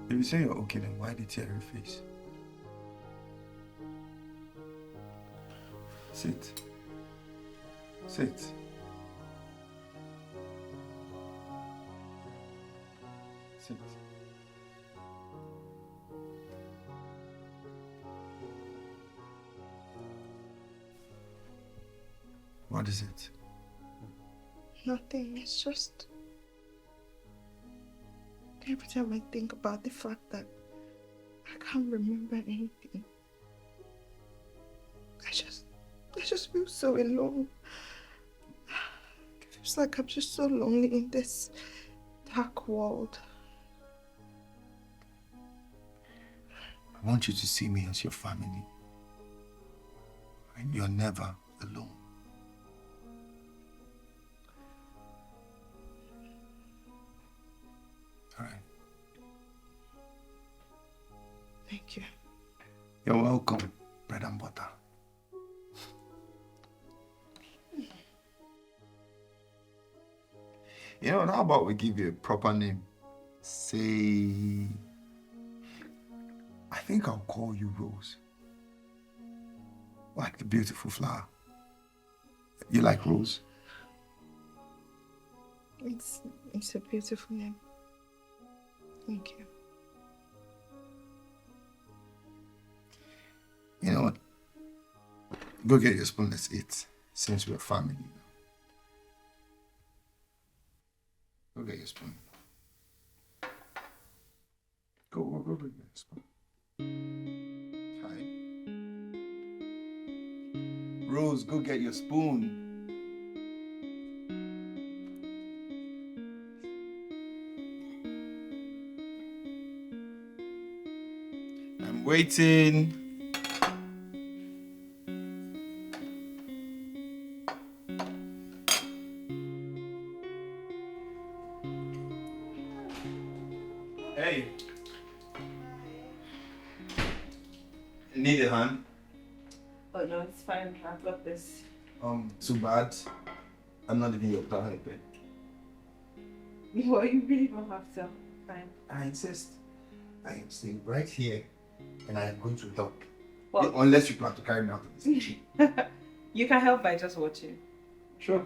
If you say you're okay, then why the teary face? Sit. Sit. Sit. What is it? Nothing. It's just every time I think about the fact that I can't remember anything, I just feel so alone. It feels like I'm just so lonely in this dark world. I want you to see me as your family. And you're never alone. All right. Thank you. You're welcome, bread and butter. You know, how about we give you a proper name? Say, I think I'll call you Rose. Like the beautiful flower. You like Rose? It's a beautiful name. Thank you. You know what? Go get your spoon, let's eat. Since we're family now. Go get your spoon. Go get your spoon. Hi. Rose, go get your spoon. I'm waiting. Hey. Need a hand? Oh no, it's fine. I've got this. Too bad. I'm not even your client, babe. Well, you really don't have to. Fine. I insist. I am staying right here and I am going to help. Well, Unless you plan to carry me out of this. you can help by just watching. Sure.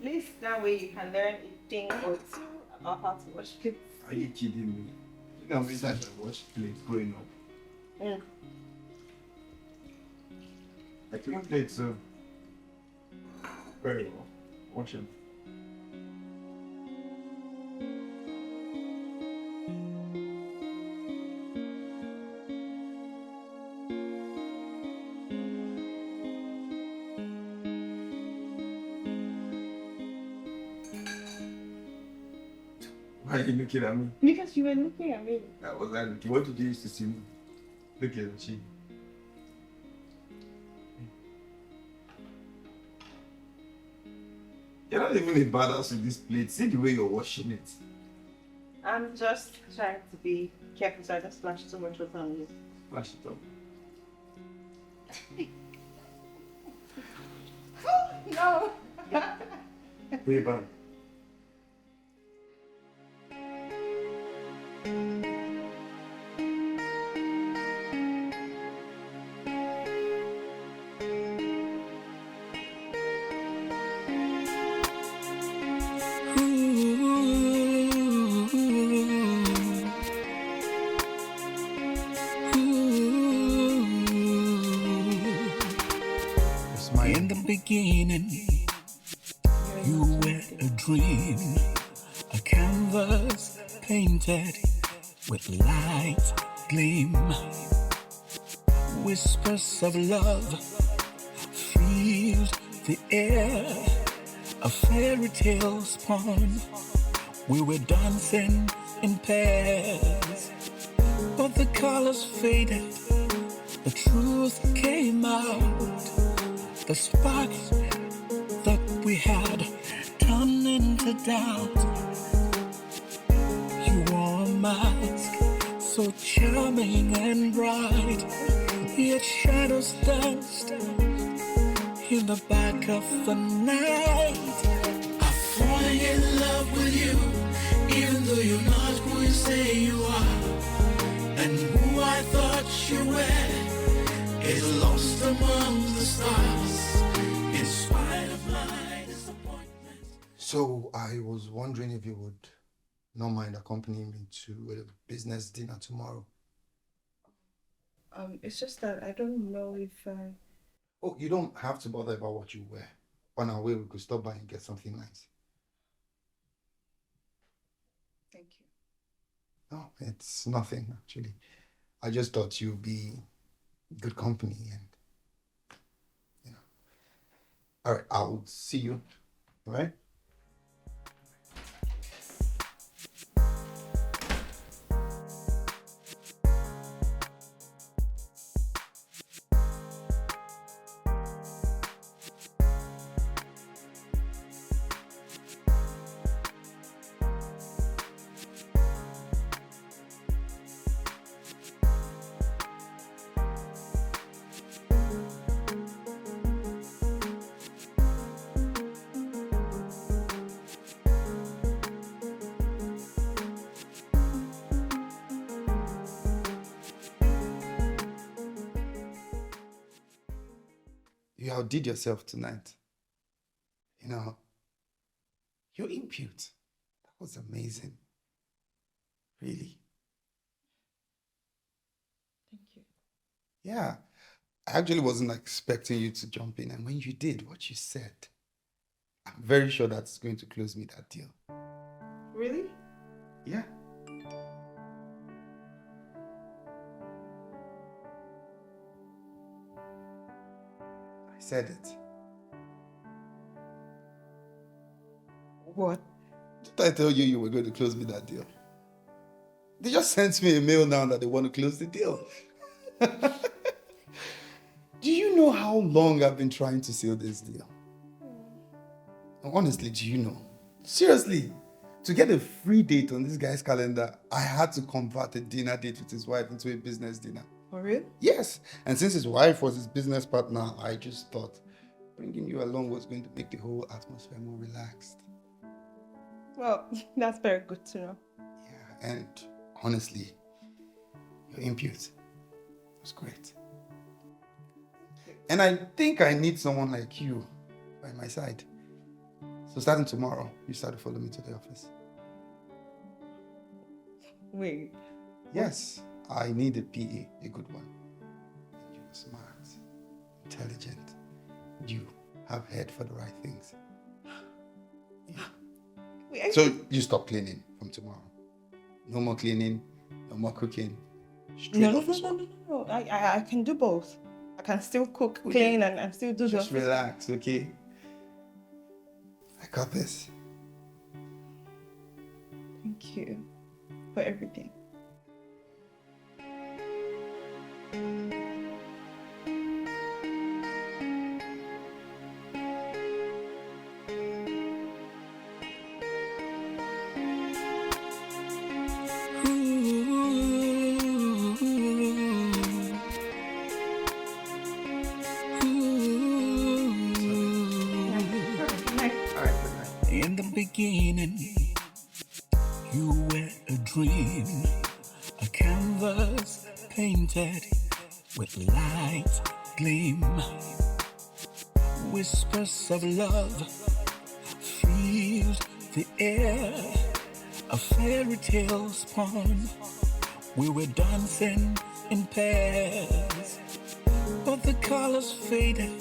At least that way you can learn a thing or two about how to wash plates. Are you kidding me? You know how many times I watched plates growing up? Mm. I clean plates, so very well. Watch them. Why are you looking at me? Because you were looking at me. I was like, looking. What did you used to see me? Look at she. You're not even a badass with this plate. See the way you're washing it. I'm just trying to be careful so I don't splash too much water on you. Flash it up. No! Way back. In the beginning, you were a dream, a canvas painted with light gleam. Whispers of love filled the air, a fairy tale spun. We were dancing in pairs, but the colors faded, the truth came out. The spark that we had turned into doubt. You wore a mask so charming and bright, yet shadows danced in the back of the night. I saw you in love with you, even though you're not who you say you are. And who I thought you were is lost among the stars, in spite of my disappointment. So I was wondering if you would not mind accompanying me to a business dinner tomorrow. It's just that I don't know if Oh, you don't have to bother about what you wear. On our way, we could stop by and get something nice. Thank you. No, it's nothing, actually. I just thought you'd be good company and, you know. All right, I'll see you, all right? You outdid yourself tonight. You know, your impute. That was amazing. Really. Thank you. Yeah. I actually wasn't expecting you to jump in. And when you did what you said, I'm very sure that's going to close me that deal. Really? Yeah. I said it. What? Did I tell you you were going to close me that deal? They just sent me a mail now that they want to close the deal. Do you know how long I've been trying to seal this deal? Honestly, do you know? Seriously, to get a free date on this guy's calendar, I had to convert a dinner date with his wife into a business dinner. For real? Yes, and since his wife was his business partner, I just thought bringing you along was going to make the whole atmosphere more relaxed. Well, that's very good to know. Yeah, and honestly, your impute was great. And I think I need someone like you by my side. So starting tomorrow, you start to follow me to the office. Wait. Yes, I need a PA, a good one. You're smart, intelligent. You have head for the right things. Yeah. Wait, So you stop cleaning from tomorrow. No more cleaning, no more cooking. Straight no, office work. no. I can do both. I can still cook, clean, and still do Just the... relax, okay? I got this. Thank you for everything. In the beginning, you were a dream, a canvas painted with light gleam. Whispers of love filled the air, a fairy tale spun. We were dancing in pairs, but the colors faded,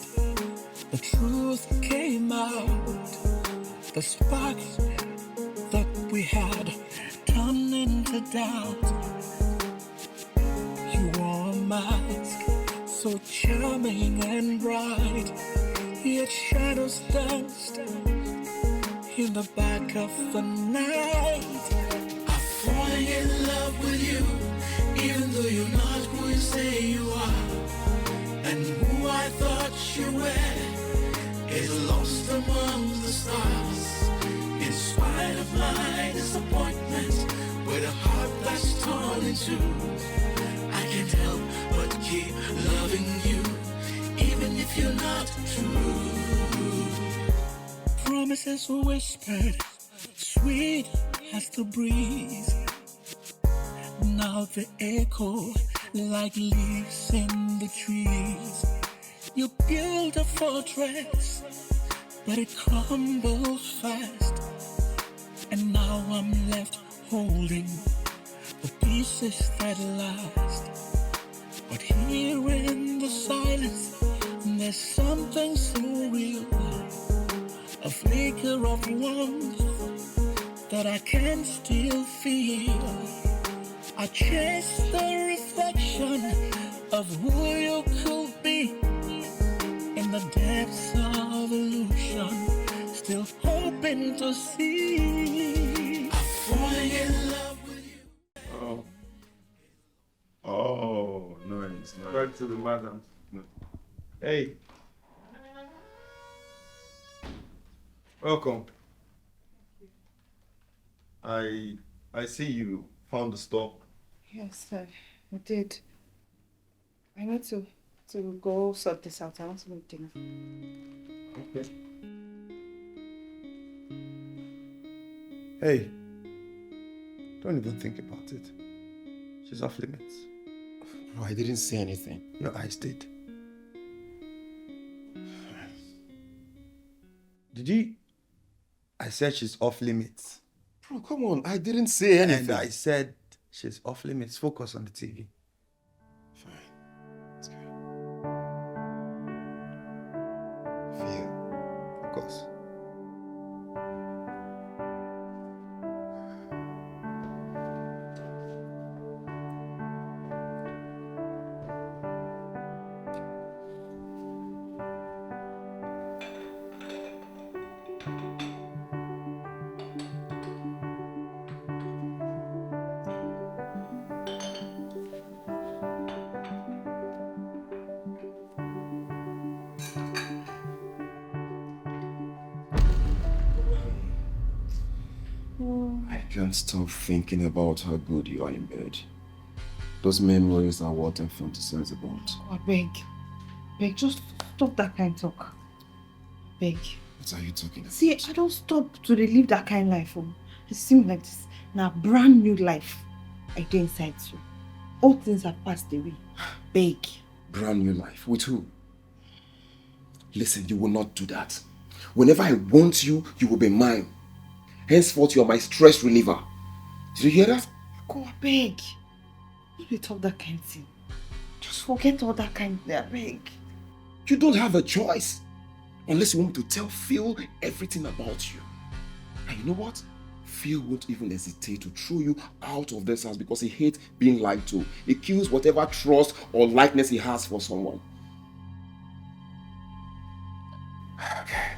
the truth came out. The sparks that we had turned into doubt. You wore a mask so charming and bright, yet shadows danced in the back of the night. I'm falling in love with you, even though you're not who you say you are. And who I thought you were is lost among the stars. In spite of my disappointment, with a heart that's torn in two, I can't help but keep loving you, even if you're not true. Promises whispered sweet as the breeze. Now the echo like leaves in the trees. You build a fortress, but it crumbles fast. And now I'm left holding the pieces that last. But here in the silence, there's something so real. A flicker of warmth that I can still feel. I chase the reflection of who you could be. In the depths of illusion, still hoping to see. I'm falling in love with you. Oh, nice. Back to the madam. Hey. Welcome. I see you found the store. Yes, I did. I need to go sort this out. I want to make dinner. Okay. Hey. Don't even think about it. She's off limits. Bro, I didn't say anything. Your eyes did. Did you? I said she's off limits. Bro, come on. I didn't say anything. And I said she's off limits. Focus on the TV. Fine. Let's go. Feel. Focus. I can't stop thinking about how good you are in bed. Those memories are what I'm fantasizing about. Oh, I beg. Just stop that kind of talk. Beg. What are you talking about? See, I don't stop to dey live that kind of life. Oh. It seems like this now brand new life. I dey inside you. All things have passed away. Beg. Brand new life. With who? Listen, you will not do that. Whenever I want you, you will be mine. Henceforth, you are my stress reliever. Did you hear that? Go, I beg. Don't be talk that kind of thing. Just forget all that kind of thing. I beg. You don't have a choice. Unless you want me to tell Phil everything about you. And you know what? Phil won't even hesitate to throw you out of this house because he hates being lied to. He kills whatever trust or likeness he has for someone. Okay.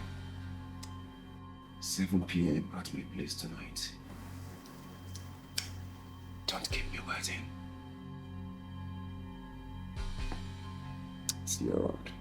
7 p.m. at my place tonight. Don't keep me waiting. See you around.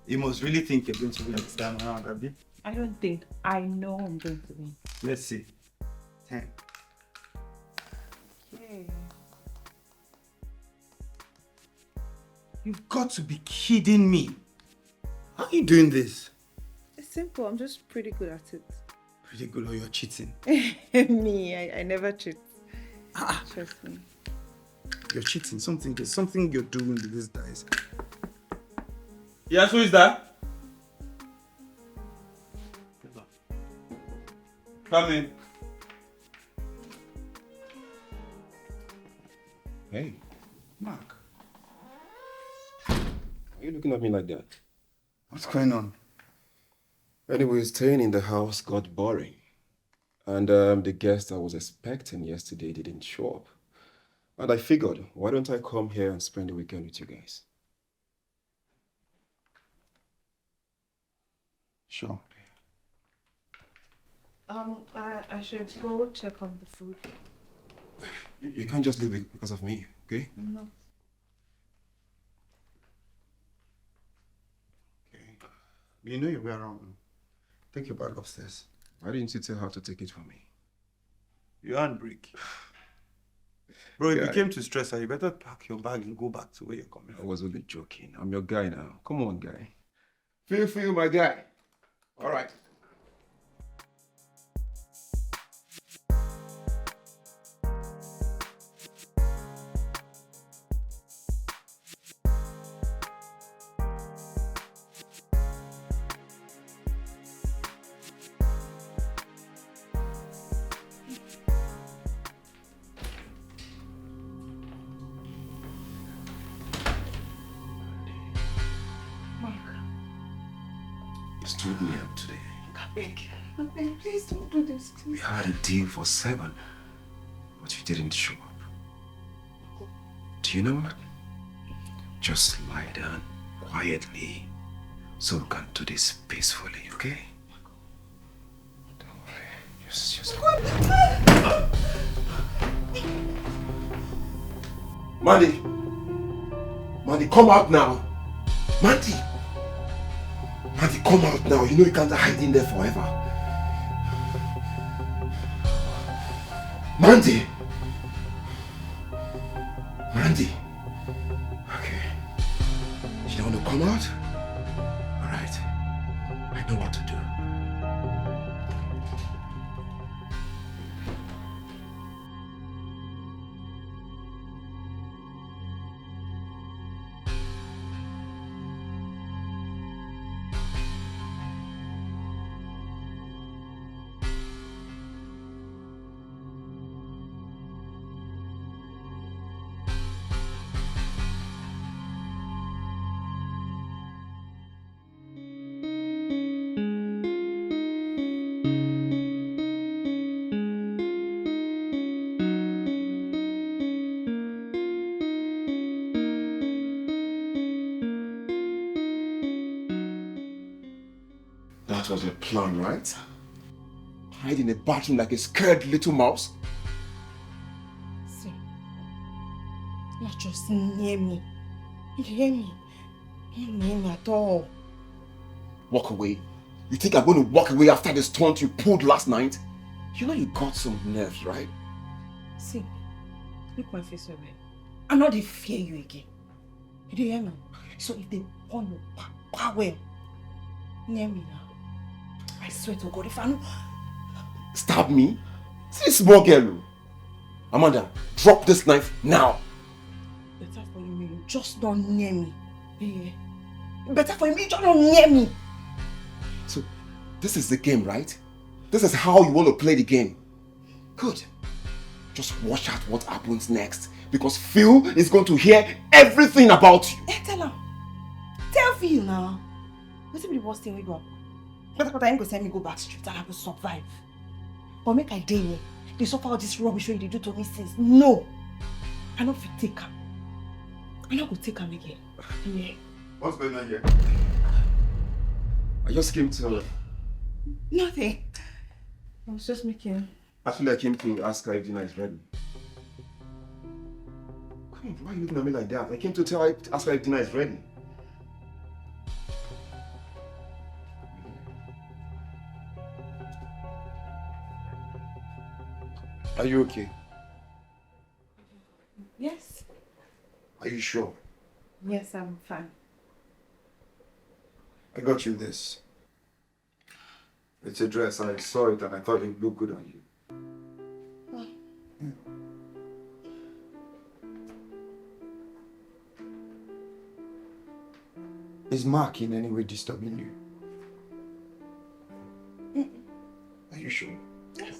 You must really think you're going to win this time around, Abby. I don't think. I know I'm going to win. Let's see. 10. Okay. You've got to be kidding me. How are you doing this? It's simple. I'm just pretty good at it. Pretty good, or you're cheating. Me, I never cheat. Trust me. You're cheating. There's something you're doing with these dice. Yes, who is that? Come in. Hey, Mark, why are you looking at me like that? what's going on? Anyway, staying in the house got boring. And the guest I was expecting yesterday didn't show up. And I figured, why don't I come here and spend the weekend with you guys? Sure. I should go check on the food. You can't just leave it because of me, okay? No. You know your way around. Take your bag upstairs. Why didn't you tell her to take it for me? Your handbrake. Bro, if you Guy. came to stress her, you better pack your bag and go back to where you're coming I from. was only joking. I'm your guy now. Come on, guy. Feel, my guy. All right. You stood me up today. I beg, please don't do this. We had a deal for 7, but you didn't show up. Do you know what? Just lie down quietly so we can do this peacefully, okay? Don't worry. Just... Mandy! Mandy, come out now! Mandy! Mandy, come out now. You know you can't hide in there forever. Mandy! Mandy! Okay. You don't want to come out? Alright. I know what to do. That was your plan, right? Hide in a bathroom like a scared little mouse? See, not just near me. You hear me? Not near me at all. Walk away? You think I'm going to walk away after the stunt you pulled last night? You know you got some nerves, right? See, look my face away. I'm not dey fear you again. You do hear me? So if they want your power, near me now. I swear to God, if I know. Stab me? See this small girl. Amanda, drop this knife now. Better for you just don't near me. Yeah. Better for you just don't near me. So, this is the game, right? This is how you want to play the game. Good. Just watch out what happens next. Because Phil is going to hear everything about you. Hey, tell him. Tell Phil now. What's the worst thing we go? But I ain't gonna send me go back street and I will survive. But make I day here. They suffer all this rubbish they do to me since. No. I don't fit take him. I'm not gonna take him again. Yeah. What's going on here? I just came to... Nothing. I was just making... Actually, I came to ask her if dinner is ready. Come on, why are you looking at me like that? I came to ask her if dinner is ready. Are you okay? Yes. Are you sure? Yes, I'm fine. I got you this. It's a dress. I saw it and I thought it looked good on you. Yeah. Is Mark in any way disturbing you? Are you sure? Yes.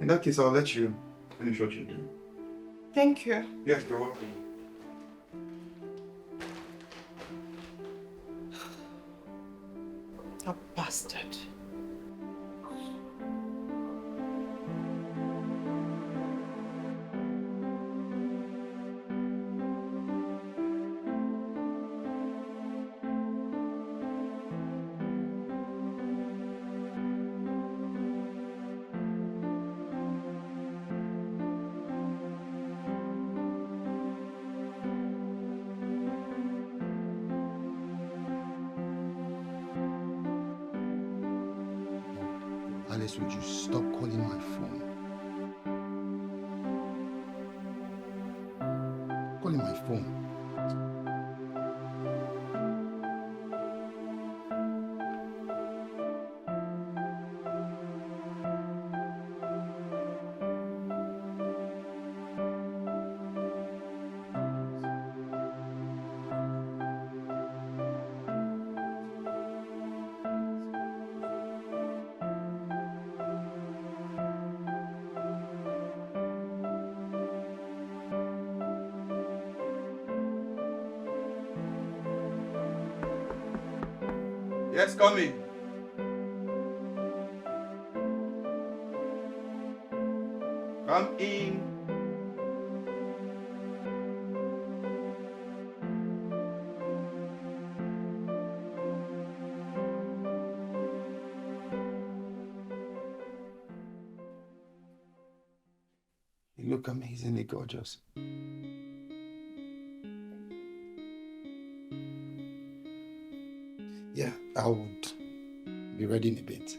In that case, I'll let you finish what you're doing. Thank you. Yes, you're welcome. A bastard. Alice, would you stop calling my phone? Calling my phone. Yes, coming. Come in. You look amazingly gorgeous. Yeah, I would be ready in a bit.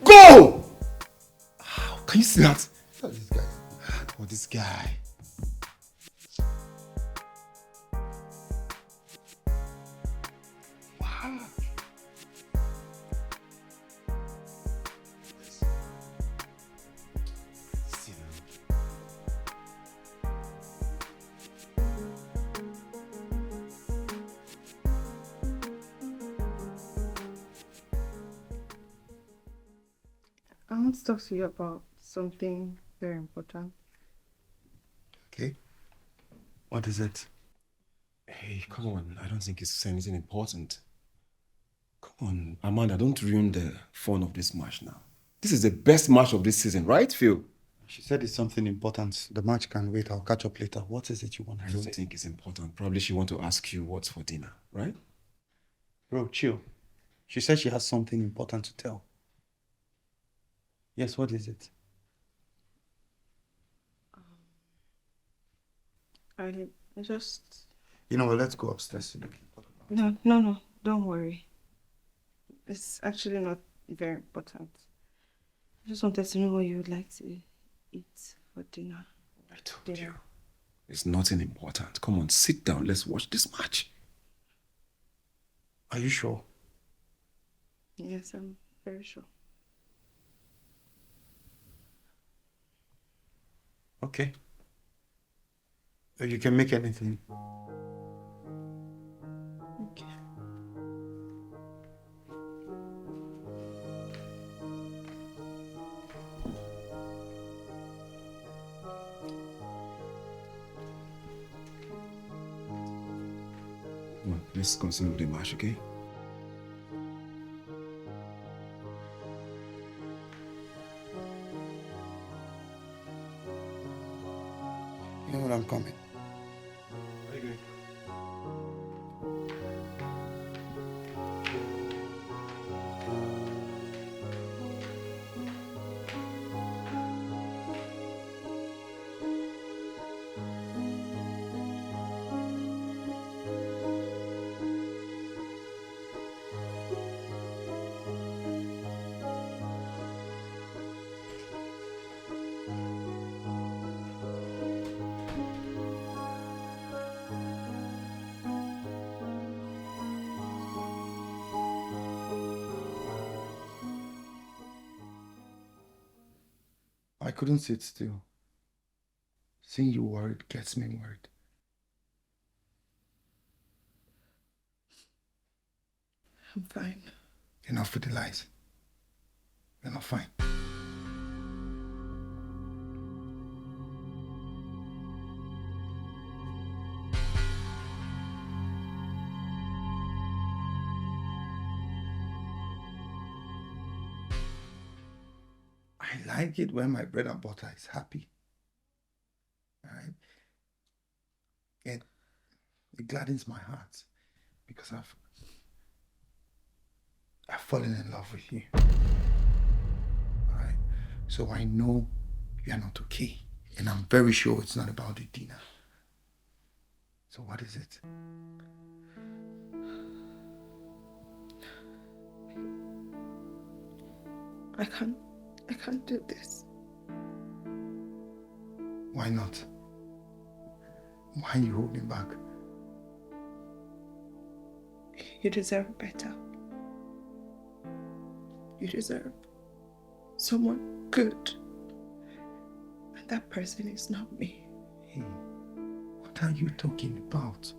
Go! Can you see that? Look at this guy. Oh, this guy. Wow. See now. I want to talk to you about something very important. Okay. What is it? Hey, come on. I don't think it's anything important. Come on, Amanda, don't ruin the fun of this match now. This is the best match of this season, right, Phil? She said it's something important. The match can wait. I'll catch up later. What is it you want I to don't say? think it's important. Probably she want to ask you what's for dinner, right? Bro, chill. She said she has something important to tell. Yes, what is it? I just... You know what, let's go upstairs. No, don't worry. It's actually not very important. I just wanted to know what you would like to eat for dinner. I told you. It's nothing important. Come on, sit down. Let's watch this match. Are you sure? Yes, I'm very sure. Okay. You can make anything. Okay. Come on, let's continue the match, okay? You know when I'm coming. I couldn't sit still. Seeing you worried gets me worried. I'm fine. Enough with the lies. You're not fine. I like it when my bread and butter is happy. Alright? It gladdens my heart because I've fallen in love with you. Alright? So I know you are not okay. And I'm very sure it's not about the dinner. So what is it? I can't do this. Why not? Why are you holding back? You deserve better. You deserve someone good. And that person is not me. Hey, what are you talking about?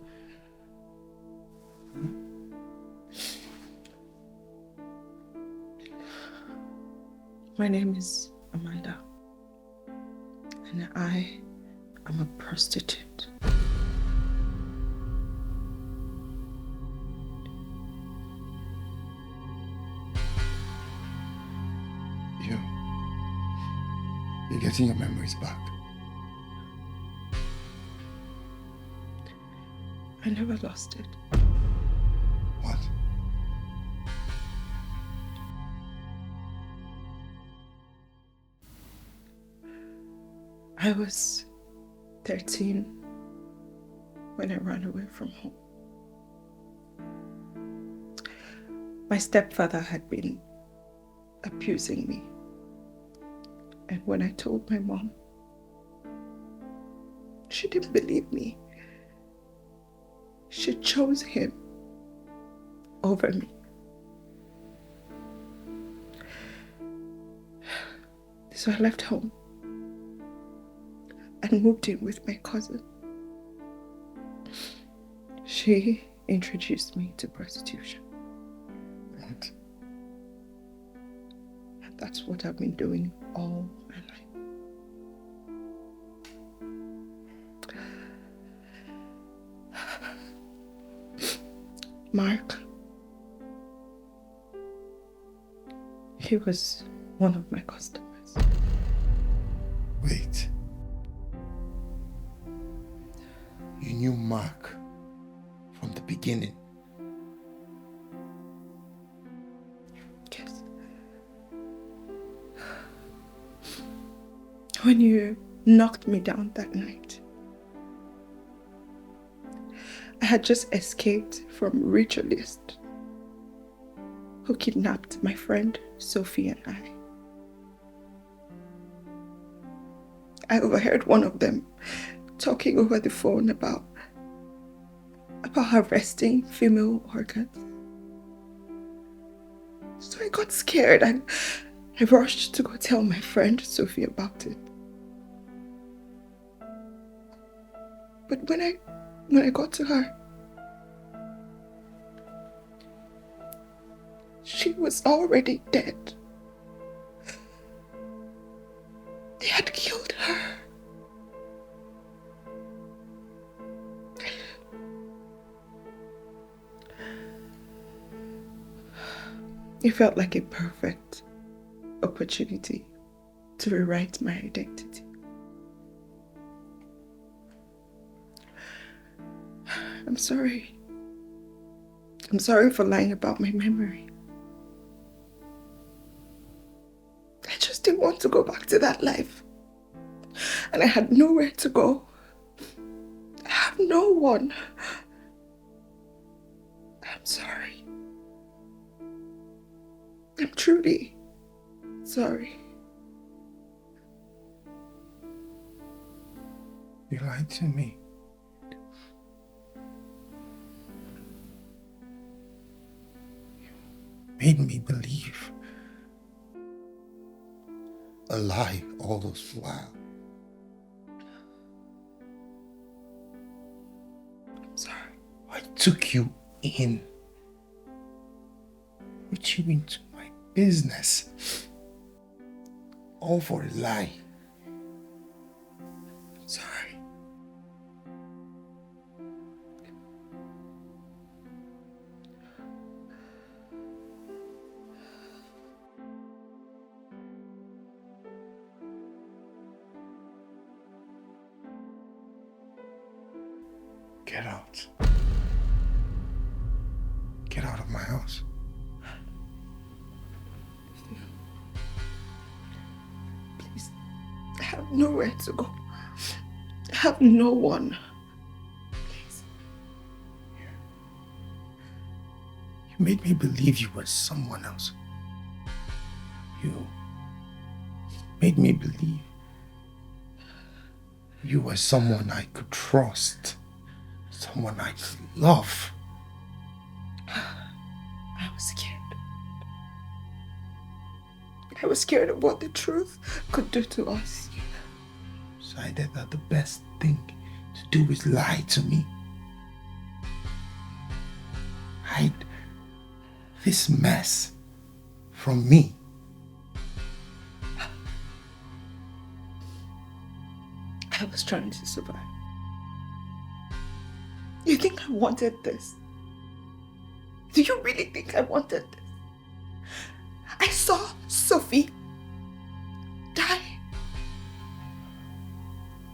My name is Amanda. And I am a prostitute. You're getting your memories back. I never lost it. What? I was 13 when I ran away from home. My stepfather had been abusing me. And when I told my mom, she didn't believe me. She chose him over me. So I left home and moved in with my cousin. She introduced me to prostitution. What? And that's what I've been doing all my life. Mark, he was one of my customers. Wait. You knew Mark from the beginning? Yes. When you knocked me down that night, I had just escaped from ritualists who kidnapped my friend Sophie and I. I overheard one of them talking over the phone about harvesting female organs. So I got scared and I rushed to go tell my friend Sophie about it. But when I got to her, she was already dead. They had killed her. It felt like a perfect opportunity to rewrite my identity. I'm sorry. I'm sorry for lying about my memory. I just didn't want to go back to that life. And I had nowhere to go. I have no one. I'm sorry. I'm truly sorry. You lied to me. You made me believe a lie all this while. I'm sorry. I took you in, put you into my business, all for a lie. I'm sorry. Get out. Get out of my house. Please, I have nowhere to go. I have no one. Please. You made me believe you were someone else. You made me believe you were someone I could trust, someone I could love. I was scared. I was scared of what the truth could do to us. Decided that the best thing to do is lie to me. Hide this mess from me. I was trying to survive. You think I wanted this? Do you really think I wanted this? I saw Sophie die.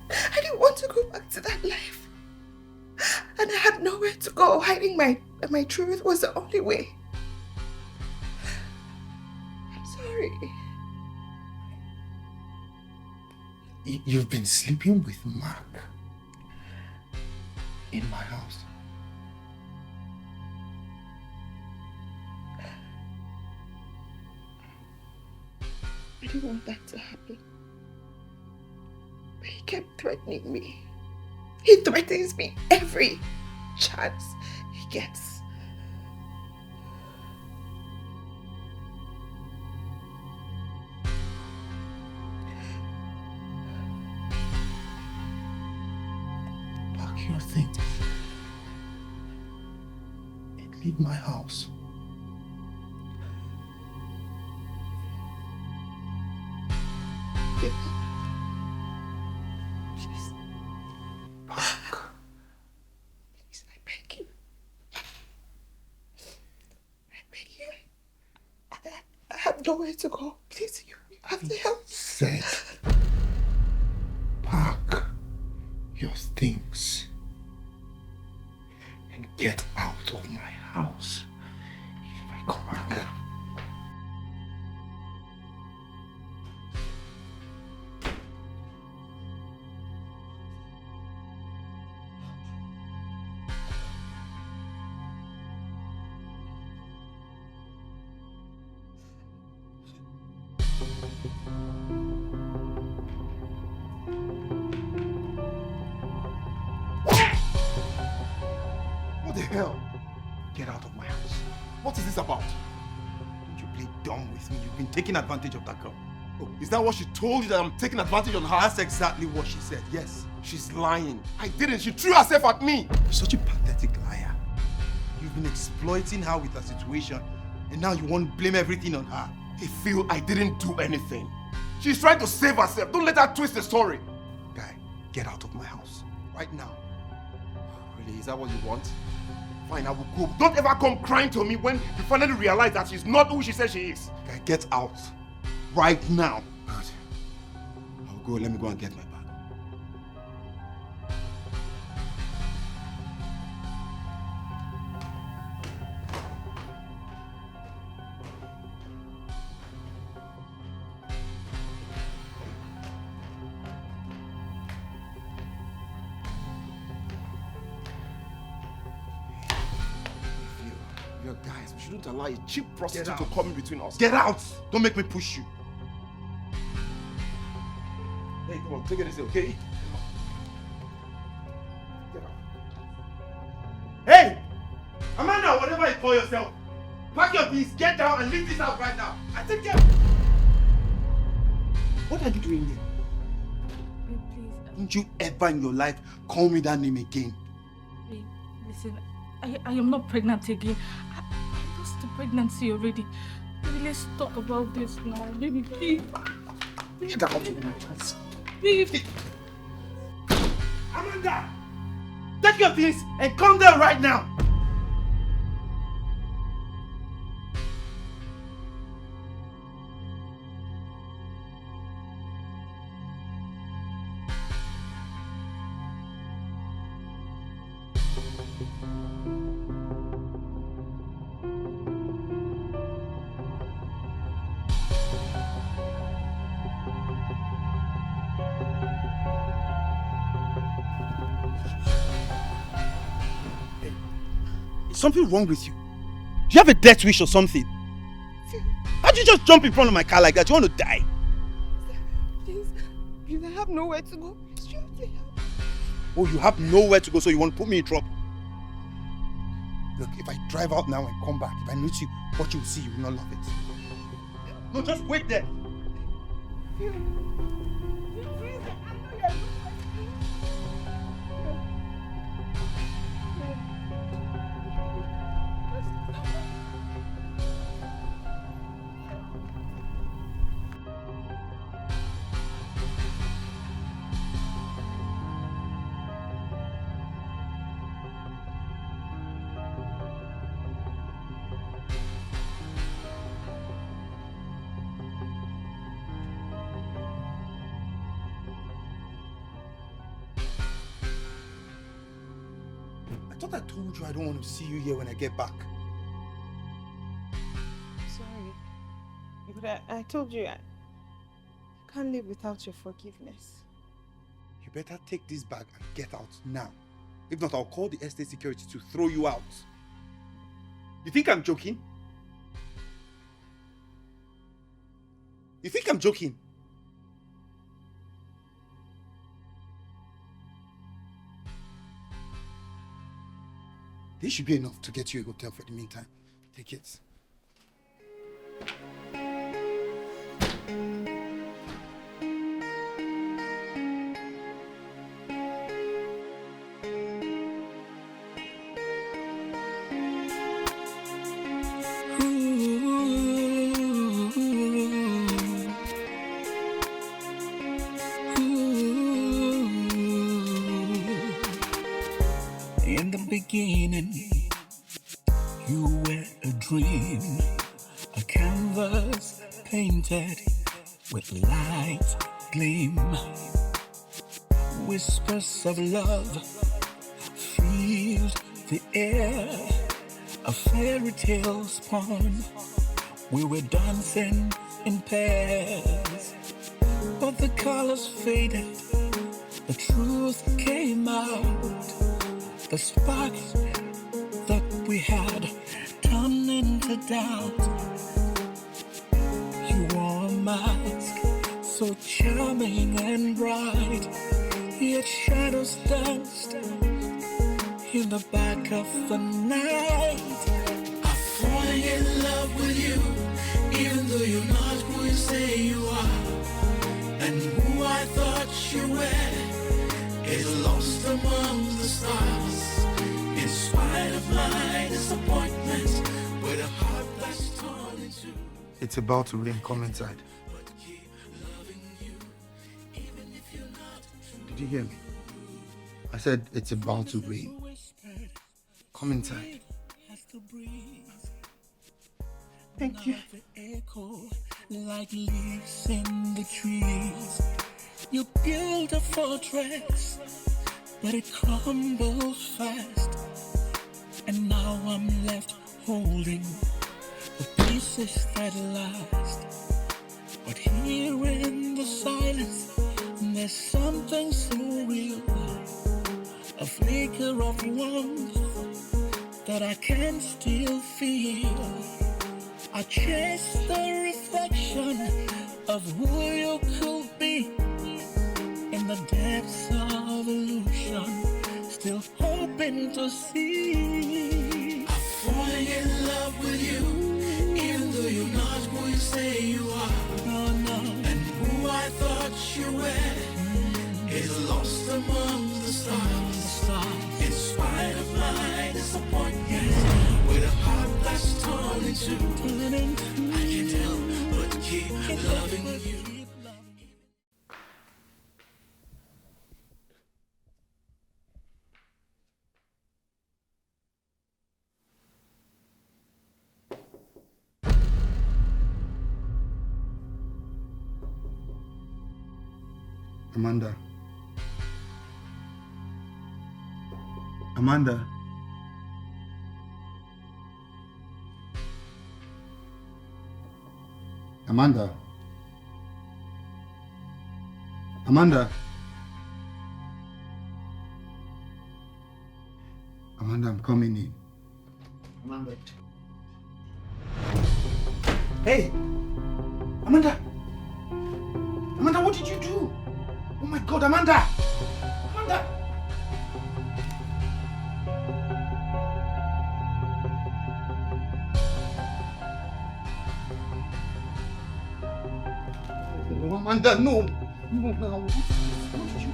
I didn't want to go back to that life. And I had nowhere to go. Hiding my truth was the only way. I'm sorry. You've been sleeping with Mark in my house. I didn't want that to happen. But he kept threatening me. He threatens me every chance he gets. Pack your things and leave my house. Please. Pack. Please, I beg you. I beg you. I have nowhere to go. Please, you have to help me. Said, pack your things and get out of my house. If I come back. What the hell? Get out of my house. What is this about? Don't you play dumb with me. You've been taking advantage of that girl. Oh, is that what she told you, that I'm taking advantage on her? That's exactly what she said, yes. She's lying. I didn't. She threw herself at me. You're such a pathetic liar. You've been exploiting her with her situation, and now you want to blame everything on her. I feel I didn't do anything. She's trying to save herself. Don't let her twist the story. Guy, get out of my house. Right now. Really? Is that what you want? Fine, I will go. Don't ever come crying to me when you finally realize that she's not who she says she is. Guy, get out. Right now. Good. I'll go. Let me go and get my bag. You're guys, we shouldn't allow a cheap prostitute to come in between us. Get out! Don't make me push you. Hey, come on, take it easy, okay? Get out. Hey! Amanda, whatever you call yourself, pack your things, get down and leave this house right now. I said get. What are you doing here? Babe, please. Don't you ever in your life call me that name again. Babe, listen, I am not pregnant again. I lost the pregnancy already. Baby, let's talk about this now. Baby, please. Get out of my house. Baby. Amanda! Take your things and come down right now! something wrong with you? Do you have a death wish or something? How'd you just jump in front of my car like that? You want to die? Please, I have nowhere to go. Oh, you have nowhere to go, so you want to put me in trouble? Look, if I drive out now and come back, if I meet you, what you will see, you will not love it. No, just wait there. I thought I told you I don't want to see you here when I get back. Sorry. But I told you I can't live without your forgiveness. You better take this bag and get out now. If not, I'll call the estate security to throw you out. You think I'm joking? You think I'm joking? This should be enough to get you a hotel for the meantime. Take it. In the beginning, you were a dream, a canvas painted with light gleam. Whispers of love filled the air, a fairy tale spun. We were dancing in pairs, but the colors faded, the truth came out. The spark that we had turned into doubt. You wore a mask so charming and bright, yet shadows danced in the back of the night. I'm falling in love with you, even though you're not who you say you are, and who I thought you were is lost among the stars. In spite of my disappointment, with a heart that's torn into. It's about to rain. Come inside. Did you hear me? I said it's about to rain. Come inside. Thank you. Echo like leaves in the trees. You build a fortress, but it crumbles fast. And now I'm left holding the pieces that last. But here in the silence, there's something so real, a flicker of warmth that I can still feel. I chase the reflection of who you could be in the depths of illusion, still hoping to see. I'm falling in love with you, even though you're not who you say you are. No, no. And who I thought you were is lost among the stars. In spite of my disappointment, with a heart that's torn in two, I can't help but keep loving you. Amanda. Amanda. Amanda. Amanda. Amanda, I'm coming in. Amanda. Hey! Amanda! Amanda, what did you do? Oh my God, Amanda! Amanda! Oh, Amanda, no! No, no, what did you do?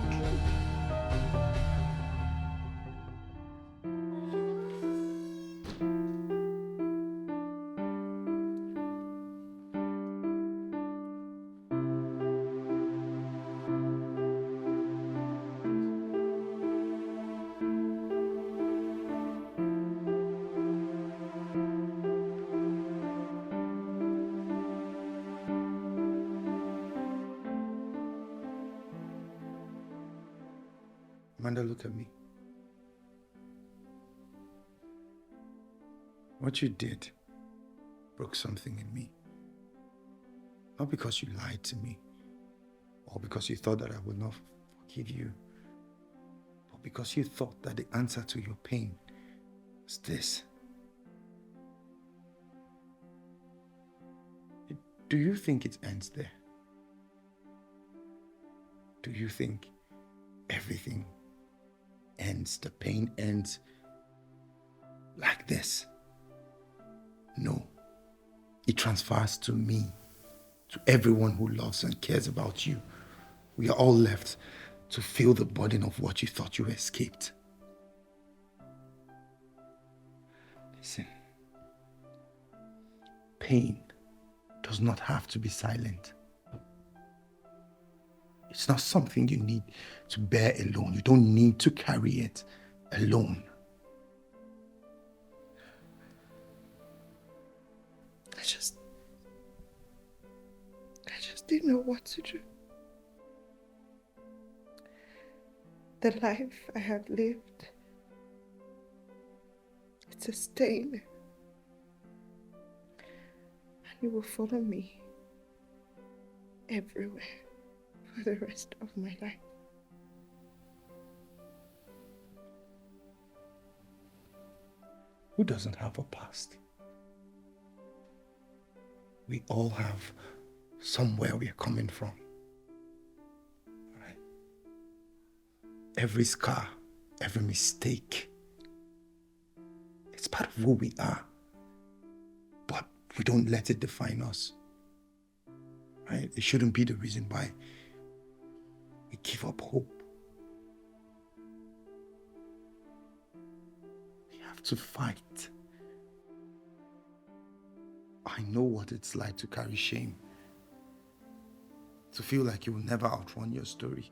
Amanda, look at me. What you did broke something in me. Not because you lied to me, or because you thought that I would not forgive you, but because you thought that the answer to your pain was this. Do you think it ends there? Do you think everything ends, the pain ends like this? No. It transfers to me, to everyone who loves and cares about you. We are all left to feel the burden of what you thought you escaped. Listen, pain does not have to be silent. It's not something you need to bear alone. You don't need to carry it alone. I just didn't know what to do. The life I had lived, it's a stain. And it will follow me everywhere for the rest of my life. Who doesn't have a past? We all have somewhere we are coming from. Right? Every scar, every mistake, it's part of who we are. But we don't let it define us. Right? It shouldn't be the reason why we give up hope. We have to fight. I know what it's like to carry shame. To feel like you will never outrun your story.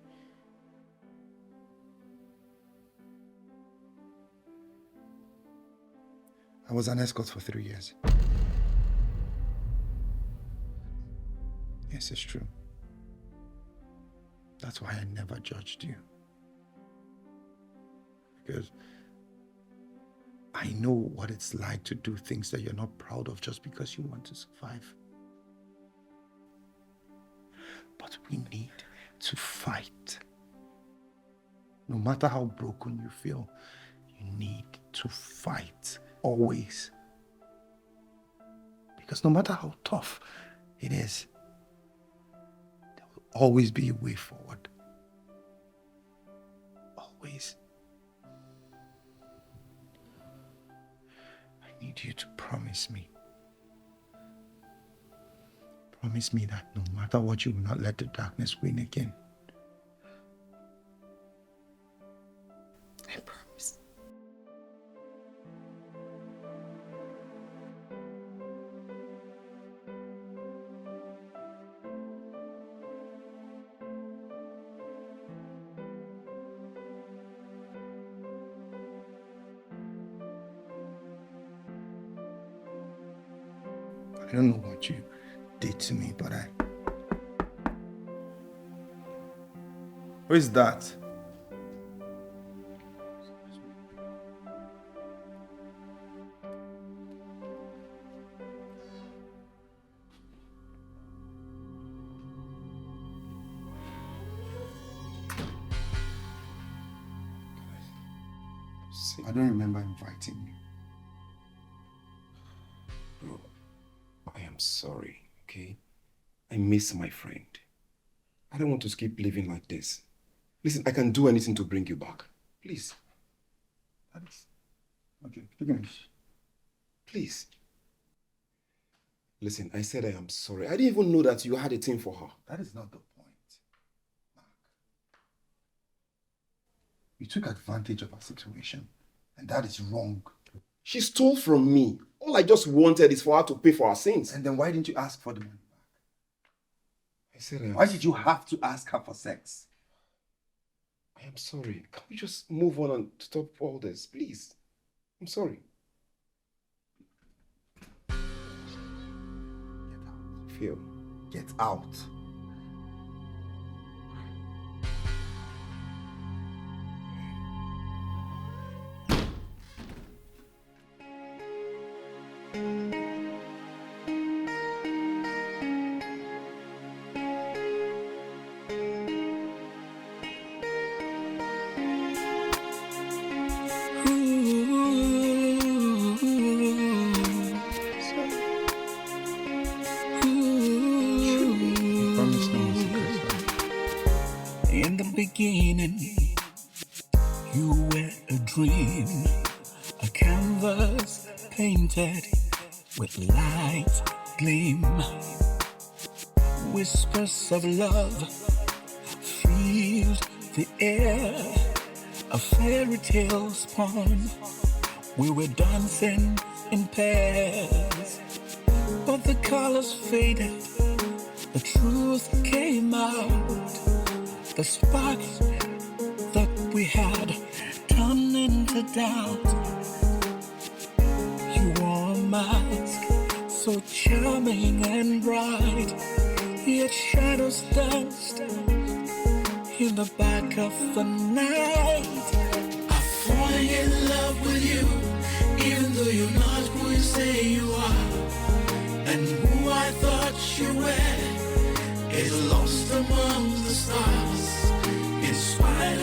I was an escort for 3 years. Yes, it's true. That's why I never judged you. Because I know what it's like to do things that you're not proud of just because you want to survive. But we need to fight. No matter how broken you feel, you need to fight always. Because no matter how tough it is, there will always be a way forward. Always. I need you to promise me. Promise me that no matter what, you will not let the darkness win again. I promise. I don't know what you did to me, but Who is that? I don't remember inviting you. sorry, okay? I miss my friend. I don't want to keep living like this. Listen, I can do anything to bring you back. Please. That is... Okay, finish. Please. Listen, I said I am sorry. I didn't even know that you had a thing for her. That is not the point, Mark. You took advantage of our situation, and that is wrong. She stole from me. All I just wanted is for her to pay for her sins. And then why didn't you ask for the money back? I said I am Why did you have to ask her for sex? I am sorry. Can we just move on and stop all this, please? I'm sorry. Phil. Get out. In the beginning, you were a dream, a canvas painted with light gleam. Whispers of love filled the air, a fairy tale spun. We were dancing in pairs, but the colors faded, the truth came out. The spark that we had turned into doubt. You wore a mask so charming and bright, yet shadows danced in the back of the night. I'm falling in love with you, even though you're not who you say you are, and who I thought you were is lost among the stars. In spite of